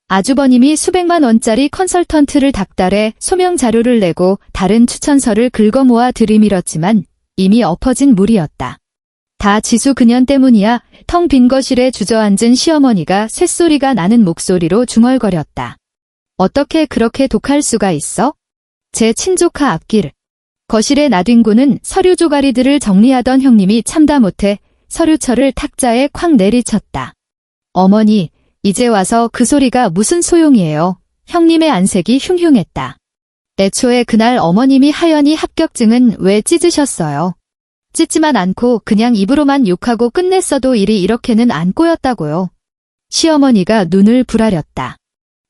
아주버님이 수백만 원짜리 컨설턴트를 닥달해 소명 자료를 내고 다른 추천서를 긁어모아 들이밀었지만 이미 엎어진 물이었다. 다 지수 그년 때문이야. 텅 빈 거실에 주저앉은 시어머니가 쇳소리가 나는 목소리로 중얼거렸다. 어떻게 그렇게 독할 수가 있어? 제 친조카 앞길. 거실에 나뒹구는 서류 조가리들을 정리하던 형님이 참다 못해 서류철을 탁자에 콱 내리쳤다. 어머니, 이제 와서 그 소리가 무슨 소용이에요. 형님의 안색이 흉흉했다. 애초에 그날 어머님이 하연이 합격증은 왜 찢으셨어요? 찢지만 않고 그냥 입으로만 욕하고 끝냈어도 일이 이렇게는 안 꼬였다고요. 시어머니가 눈을 부라렸다.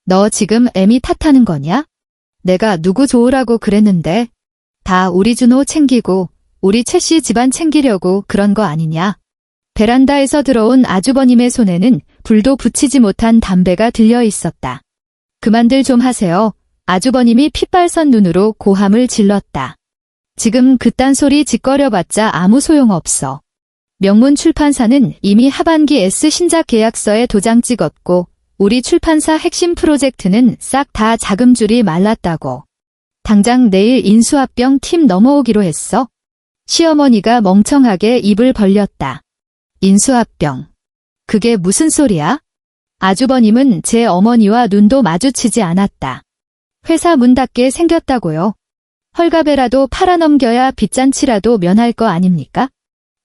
너 지금 애미 탓하는 거냐? 내가 누구 좋으라고 그랬는데 다 우리 준호 챙기고 우리 최씨 집안 챙기려고 그런 거 아니냐? 베란다에서 들어온 아주버님의 손에는 불도 붙이지 못한 담배가 들려 있었다. 그만들 좀 하세요. 아주버님이 핏발선 눈으로 고함을 질렀다. 지금 그딴 소리 짓거려봤자 아무 소용없어. 명문 출판사는 이미 하반기 S 신작 계약서에 도장 찍었고 우리 출판사 핵심 프로젝트는 싹 다 자금줄이 말랐다고. 당장 내일 인수합병 팀 넘어오기로 했어. 시어머니가 멍청하게 입을 벌렸다. 인수합병. 그게 무슨 소리야? 아주버님은 제 어머니와 눈도 마주치지 않았다. 회사 문 닫게 생겼다고요. 헐갑에라도 팔아넘겨야 빚잔치라도 면할 거 아닙니까?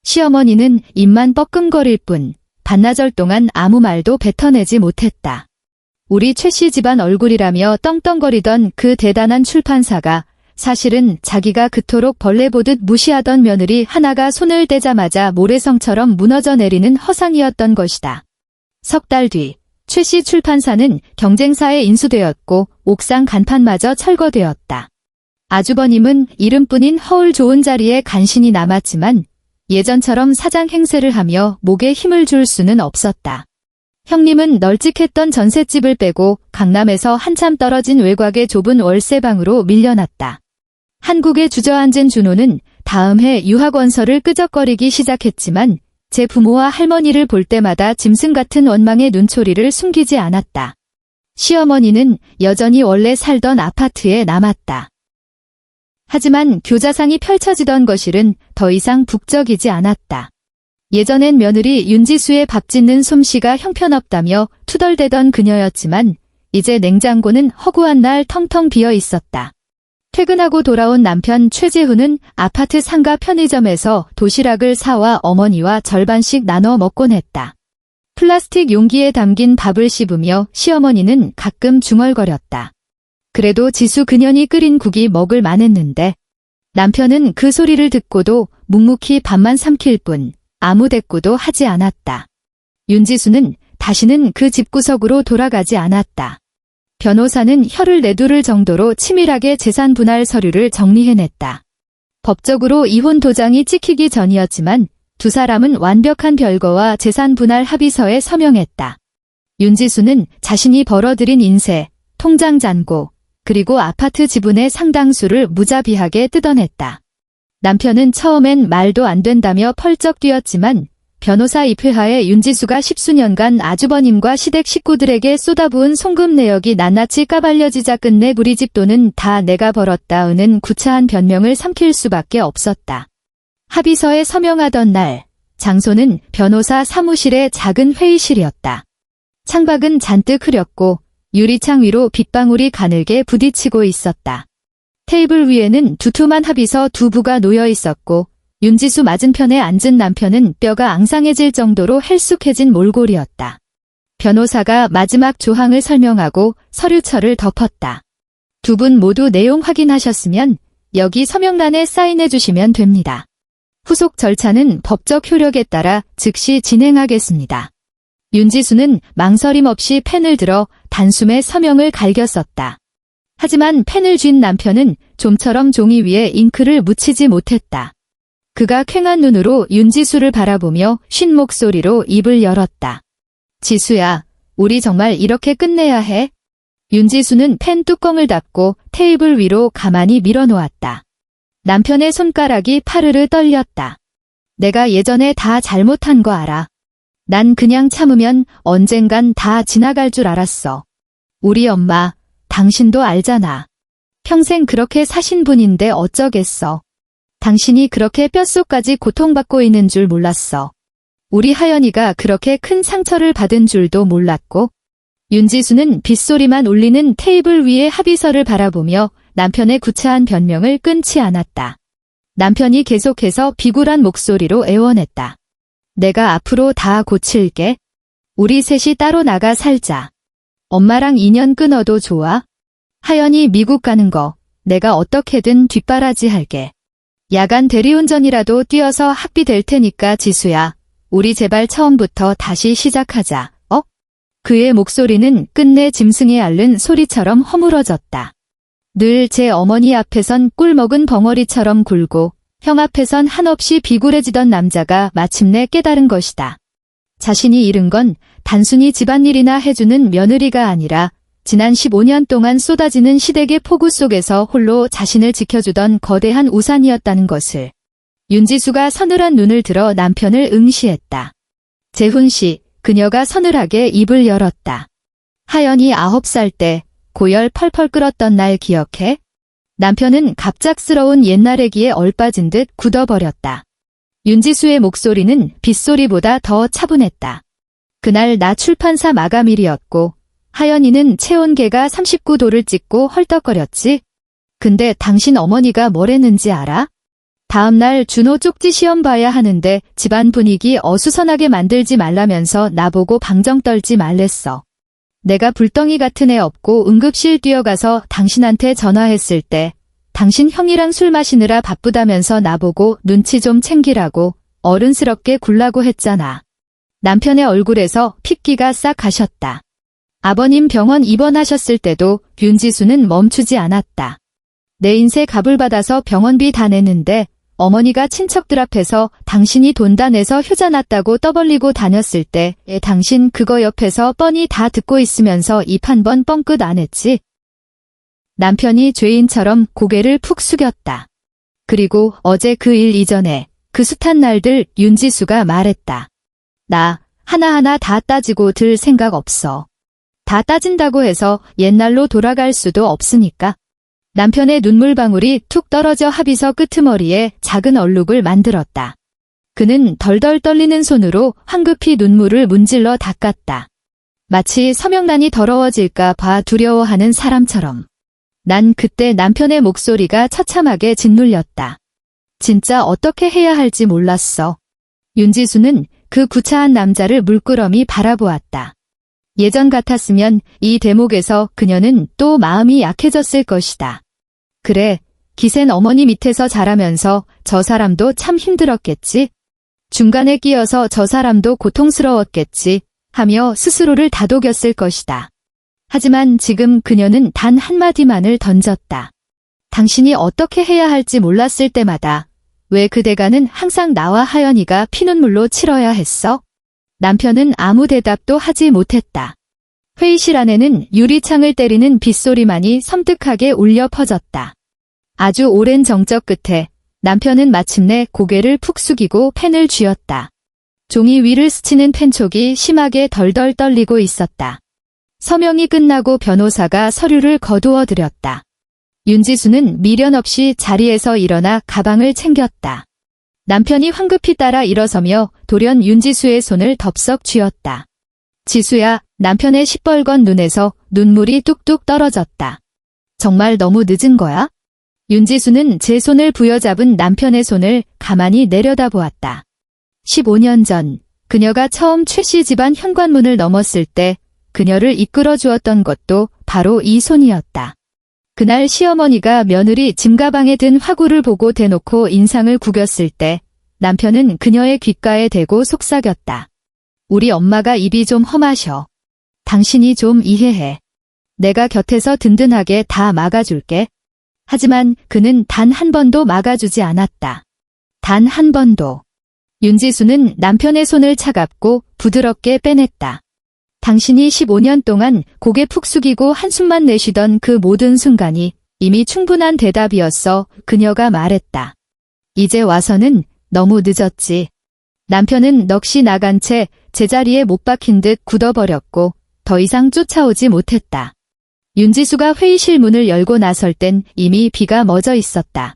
시어머니는 입만 뻐끔거릴 뿐 반나절 동안 아무 말도 뱉어내지 못했다. 우리 최씨 집안 얼굴이라며 떵떵거리던 그 대단한 출판사가 사실은 자기가 그토록 벌레 보듯 무시하던 며느리 하나가 손을 떼자마자 모래성처럼 무너져 내리는 허상이었던 것이다. 석 달 뒤 최씨 출판사는 경쟁사에 인수되었고 옥상 간판마저 철거되었다. 아주버님은 이름뿐인 허울 좋은 자리에 간신히 남았지만 예전처럼 사장 행세를 하며 목에 힘을 줄 수는 없었다. 형님은 널찍했던 전셋집을 빼고 강남에서 한참 떨어진 외곽의 좁은 월세방으로 밀려났다. 한국에 주저앉은 준호는 다음 해 유학원서를 끄적거리기 시작했지만 제 부모와 할머니를 볼 때마다 짐승 같은 원망의 눈초리를 숨기지 않았다. 시어머니는 여전히 원래 살던 아파트에 남았다. 하지만 교자상이 펼쳐지던 거실은 더 이상 북적이지 않았다. 예전엔 며느리 윤지수의 밥 짓는 솜씨가 형편없다며 투덜대던 그녀였지만 이제 냉장고는 허구한 날 텅텅 비어 있었다. 퇴근하고 돌아온 남편 최재훈은 아파트 상가 편의점에서 도시락을 사와 어머니와 절반씩 나눠 먹곤 했다. 플라스틱 용기에 담긴 밥을 씹으며 시어머니는 가끔 중얼거렸다. 그래도 지수 그년이 끓인 국이 먹을 만했는데 남편은 그 소리를 듣고도 묵묵히 밥만 삼킬 뿐 아무 대꾸도 하지 않았다. 윤지수는 다시는 그 집구석으로 돌아가지 않았다. 변호사는 혀를 내두를 정도로 치밀하게 재산 분할 서류를 정리해냈다. 법적으로 이혼 도장이 찍히기 전이었지만 두 사람은 완벽한 별거와 재산 분할 합의서에 서명했다. 윤지수는 자신이 벌어들인 인세, 통장 잔고, 그리고 아파트 지분의 상당수를 무자비하게 뜯어냈다. 남편은 처음엔 말도 안 된다며 펄쩍 뛰었지만 변호사 입회하에 윤지수가 10수년간 아주버님과 시댁 식구들에게 쏟아부은 송금 내역이 낱낱이 까발려지자 끝내 우리 집 돈은 다 내가 벌었다는 구차한 변명을 삼킬 수밖에 없었다. 합의서에 서명하던 날, 장소는 변호사 사무실의 작은 회의실이었다. 창밖은 잔뜩 흐렸고 유리창 위로 빗방울이 가늘게 부딪히고 있었다. 테이블 위에는 두툼한 합의서 두 부가 놓여 있었고 윤지수 맞은편에 앉은 남편은 뼈가 앙상해질 정도로 헬쑥해진 몰골이었다. 변호사가 마지막 조항을 설명하고 서류철을 덮었다. 두 분 모두 내용 확인하셨으면 여기 서명란에 사인해 주시면 됩니다. 후속 절차는 법적 효력에 따라 즉시 진행하겠습니다. 윤지수는 망설임 없이 펜을 들어 단숨에 서명을 갈겨 썼다. 하지만 펜을 쥔 남편은 좀처럼 종이 위에 잉크를 묻히지 못했다. 그가 퀭한 눈으로 윤지수를 바라보며 쉰 목소리로 입을 열었다. 지수야, 우리 정말 이렇게 끝내야 해? 윤지수는 펜 뚜껑을 닫고 테이블 위로 가만히 밀어놓았다. 남편의 손가락이 파르르 떨렸다. 내가 예전에 다 잘못한 거 알아. 난 그냥 참으면 언젠간 다 지나갈 줄 알았어. 우리 엄마, 당신도 알잖아. 평생 그렇게 사신 분인데 어쩌겠어. 당신이 그렇게 뼛속까지 고통받고 있는 줄 몰랐어. 우리 하연이가 그렇게 큰 상처를 받은 줄도 몰랐고. 윤지수는 빗소리만 울리는 테이블 위의 합의서를 바라보며 남편의 구차한 변명을 끊지 않았다. 남편이 계속해서 비굴한 목소리로 애원했다. 내가 앞으로 다 고칠게. 우리 셋이 따로 나가 살자. 엄마랑 인연 끊어도 좋아. 하연이 미국 가는 거 내가 어떻게든 뒷바라지 할게. 야간 대리운전이라도 뛰어서 학비 될 테니까 지수야. 우리 제발 처음부터 다시 시작하자. 그의 목소리는 끝내 짐승에 앓는 소리처럼 허물어졌다. 늘 제 어머니 앞에선 꿀먹은 벙어리처럼 굴고 형 앞에선 한없이 비굴해지던 남자가 마침내 깨달은 것이다. 자신이 잃은 건 단순히 집안일이나 해주는 며느리가 아니라 지난 15년 동안 쏟아지는 시댁의 폭우 속에서 홀로 자신을 지켜주던 거대한 우산이었다는 것을. 윤지수가 서늘한 눈을 들어 남편을 응시했다. 재훈 씨, 그녀가 서늘하게 입을 열었다. 하연이 9살 때 고열 펄펄 끓었던 날 기억해? 남편은 갑작스러운 옛날 얘기에 얼빠진 듯 굳어버렸다. 윤지수의 목소리는 빗소리보다 더 차분했다. 그날 나 출판사 마감일이었고 하연이는 체온계가 39도를 찍고 헐떡거렸지. 근데 당신 어머니가 뭘 했는지 알아? 다음날 준호 쪽지 시험 봐야 하는데 집안 분위기 어수선하게 만들지 말라면서 나보고 방정 떨지 말랬어. 내가 불덩이 같은 애 없고 응급실 뛰어가서 당신한테 전화했을 때 당신 형이랑 술 마시느라 바쁘다면서 나보고 눈치 좀 챙기라고 어른스럽게 굴라고 했잖아. 남편의 얼굴에서 핏기가 싹 가셨다. 아버님 병원 입원하셨을 때도 윤지수는 멈추지 않았다. 내 인세 값을 받아서 병원비 다 내는데 어머니가 친척들 앞에서 당신이 돈 다 내서 효자 났다고 떠벌리고 다녔을 때 당신 그거 옆에서 뻔히 다 듣고 있으면서 입 한 번 뻥끗 안 했지? 남편이 죄인처럼 고개를 푹 숙였다. 그리고 어제 그 일 이전에 그 숱한 날들 윤지수가 말했다. 나 하나하나 다 따지고 들 생각 없어. 다 따진다고 해서 옛날로 돌아갈 수도 없으니까. 남편의 눈물방울이 툭 떨어져 합의서 끄트머리에 작은 얼룩을 만들었다. 그는 덜덜 떨리는 손으로 황급히 눈물을 문질러 닦았다. 마치 서명란이 더러워질까 봐 두려워하는 사람처럼. 난 그때 남편의 목소리가 처참하게 짓눌렸다. 진짜 어떻게 해야 할지 몰랐어. 윤지수는 그 구차한 남자를 물끄러미 바라보았다. 예전 같았으면 이 대목에서 그녀는 또 마음이 약해졌을 것이다. 그래, 기센 어머니 밑에서 자라면서 저 사람도 참 힘들었겠지. 중간에 끼어서 저 사람도 고통스러웠겠지 하며 스스로를 다독였을 것이다. 하지만 지금 그녀는 단 한마디만을 던졌다. 당신이 어떻게 해야 할지 몰랐을 때마다 왜 그대가는 항상 나와 하연이가 피눈물로 치러야 했어? 남편은 아무 대답도 하지 못했다. 회의실 안에는 유리창을 때리는 빗소리만이 섬뜩하게 울려 퍼졌다. 아주 오랜 정적 끝에 남편은 마침내 고개를 푹 숙이고 펜을 쥐었다. 종이 위를 스치는 펜촉이 심하게 덜덜 떨리고 있었다. 서명이 끝나고 변호사가 서류를 거두어 드렸다. 윤지수는 미련 없이 자리에서 일어나 가방을 챙겼다. 남편이 황급히 따라 일어서며 돌연 윤지수의 손을 덥석 쥐었다. 지수야, 남편의 시뻘건 눈에서 눈물이 뚝뚝 떨어졌다. 정말 너무 늦은 거야? 윤지수는 제 손을 부여잡은 남편의 손을 가만히 내려다보았다. 15년 전 그녀가 처음 최씨 집안 현관문을 넘었을 때 그녀를 이끌어 주었던 것도 바로 이 손이었다. 그날 시어머니가 며느리 짐가방에 든 화구를 보고 대놓고 인상을 구겼을 때 남편은 그녀의 귓가에 대고 속삭였다. 우리 엄마가 입이 좀 험하셔. 당신이 좀 이해해. 내가 곁에서 든든하게 다 막아줄게. 하지만 그는 단 한 번도 막아주지 않았다. 단 한 번도. 윤지수는 남편의 손을 차갑고 부드럽게 빼냈다. 당신이 15년 동안 고개 푹 숙이고 한숨만 내쉬던 그 모든 순간이 이미 충분한 대답이었어. 그녀가 말했다. 이제 와서는 너무 늦었지. 남편은 넋이 나간 채 제자리에 못 박힌 듯 굳어버렸고 더 이상 쫓아오지 못했다. 윤지수가 회의실 문을 열고 나설 땐 이미 비가 멎어 있었다.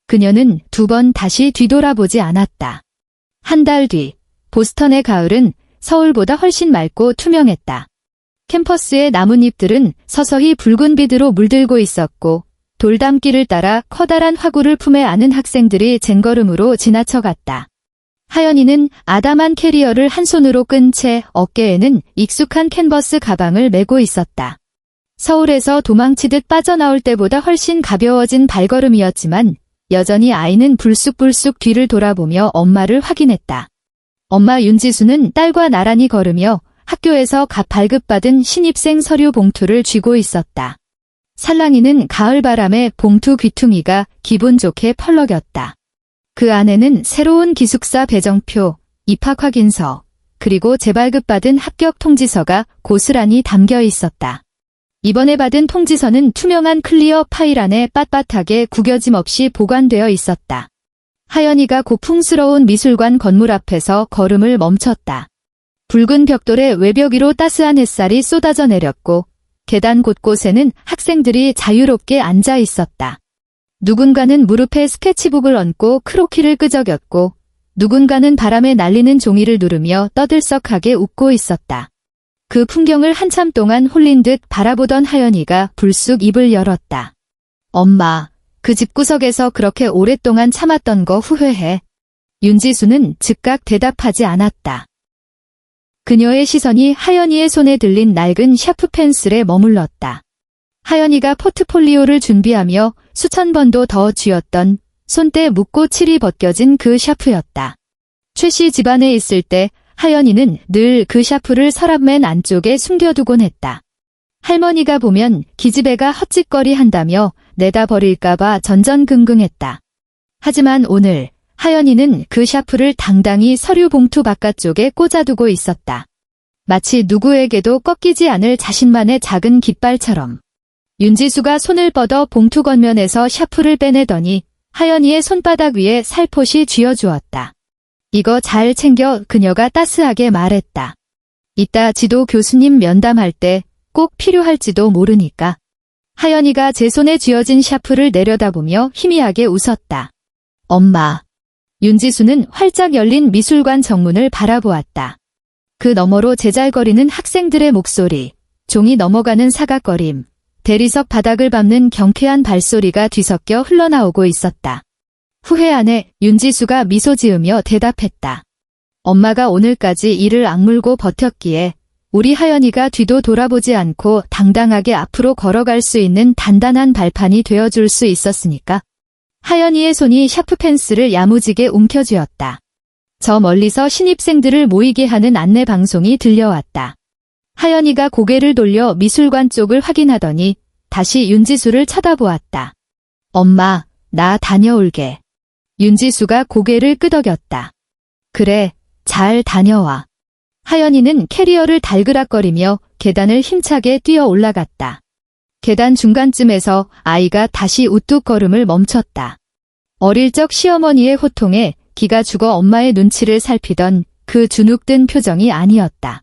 그녀는 두 번 다시 뒤돌아보지 않았다. 한 달 뒤, 보스턴의 가을은 서울보다 훨씬 맑고 투명했다. 캠퍼스의 나뭇잎들은 서서히 붉은 빛으로 물들고 있었고 돌담길을 따라 커다란 화구를 품에 안은 학생들이 쟁걸음으로 지나쳐갔다. 하연이는 아담한 캐리어를 한 손으로 끈 채 어깨에는 익숙한 캔버스 가방을 메고 있었다. 서울에서 도망치듯 빠져나올 때보다 훨씬 가벼워진 발걸음이었지만 여전히 아이는 불쑥불쑥 뒤를 돌아보며 엄마를 확인했다. 엄마 윤지수는 딸과 나란히 걸으며 학교에서 갓 발급받은 신입생 서류 봉투를 쥐고 있었다. 살랑이는 가을바람에 봉투 귀퉁이가 기분 좋게 펄럭였다. 그 안에는 새로운 기숙사 배정표, 입학 확인서, 그리고 재발급받은 합격 통지서가 고스란히 담겨 있었다. 이번에 받은 통지서는 투명한 클리어 파일 안에 빳빳하게 구겨짐 없이 보관되어 있었다. 하연이가 고풍스러운 미술관 건물 앞에서 걸음을 멈췄다. 붉은 벽돌의 외벽 위로 따스한 햇살이 쏟아져 내렸고 계단 곳곳에는 학생들이 자유롭게 앉아 있었다. 누군가는 무릎에 스케치북을 얹고 크로키를 끄적였고 누군가는 바람에 날리는 종이를 누르며 떠들썩하게 웃고 있었다. 그 풍경을 한참 동안 홀린 듯 바라보던 하연이가 불쑥 입을 열었다. 엄마, 그 집구석에서 그렇게 오랫동안 참았던 거 후회해. 윤지수는 즉각 대답하지 않았다. 그녀의 시선이 하연이의 손에 들린 낡은 샤프 펜슬에 머물렀다. 하연이가 포트폴리오를 준비하며 수천 번도 더 쥐었던 손때 묻고 칠이 벗겨진 그 샤프였다. 최씨 집안에 있을 때 하연이는 늘 그 샤프를 서랍맨 안쪽에 숨겨두곤 했다. 할머니가 보면 기집애가 헛짓거리 한다며 내다 버릴까봐 전전긍긍했다. 하지만 오늘 하연이는 그 샤프를 당당히 서류 봉투 바깥쪽에 꽂아두고 있었다. 마치 누구에게도 꺾이지 않을 자신만의 작은 깃발처럼. 윤지수가 손을 뻗어 봉투 겉면에서 샤프를 빼내더니 하연이의 손바닥 위에 살포시 쥐어주었다. 이거 잘 챙겨. 그녀가 따스하게 말했다. 이따 지도 교수님 면담할 때 꼭 필요할지도 모르니까. 하연이가 제 손에 쥐어진 샤프를 내려다보며 희미하게 웃었다. 엄마. 윤지수는 활짝 열린 미술관 정문을 바라보았다. 그 너머로 제잘거리는 학생들의 목소리, 종이 넘어가는 사각거림, 대리석 바닥을 밟는 경쾌한 발소리가 뒤섞여 흘러나오고 있었다. 후회 안에 윤지수가 미소 지으며 대답했다. 엄마가 오늘까지 이를 악물고 버텼기에 우리 하연이가 뒤도 돌아보지 않고 당당하게 앞으로 걸어갈 수 있는 단단한 발판이 되어줄 수 있었으니까. 하연이의 손이 샤프 펜슬을 야무지게 움켜쥐었다. 저 멀리서 신입생들을 모이게 하는 안내 방송이 들려왔다. 하연이가 고개를 돌려 미술관 쪽을 확인하더니 다시 윤지수를 쳐다보았다. 엄마, 나 다녀올게. 윤지수가 고개를 끄덕였다. 그래, 잘 다녀와. 하연이는 캐리어를 달그락거리며 계단을 힘차게 뛰어 올라갔다. 계단 중간쯤에서 아이가 다시 우뚝 걸음을 멈췄다. 어릴 적 시어머니의 호통에 기가 죽어 엄마의 눈치를 살피던 그 주눅든 표정이 아니었다.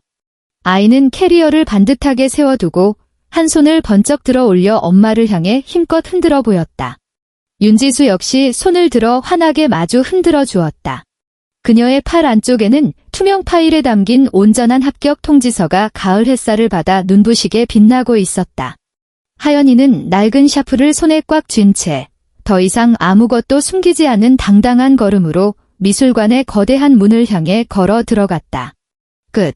아이는 캐리어를 반듯하게 세워두고 한 손을 번쩍 들어 올려 엄마를 향해 힘껏 흔들어 보였다. 윤지수 역시 손을 들어 환하게 마주 흔들어 주었다. 그녀의 팔 안쪽에는 투명 파일에 담긴 온전한 합격 통지서가 가을 햇살을 받아 눈부시게 빛나고 있었다. 하연이는 낡은 샤프를 손에 꽉 쥔 채 더 이상 아무것도 숨기지 않은 당당한 걸음으로 미술관의 거대한 문을 향해 걸어 들어갔다. 끝.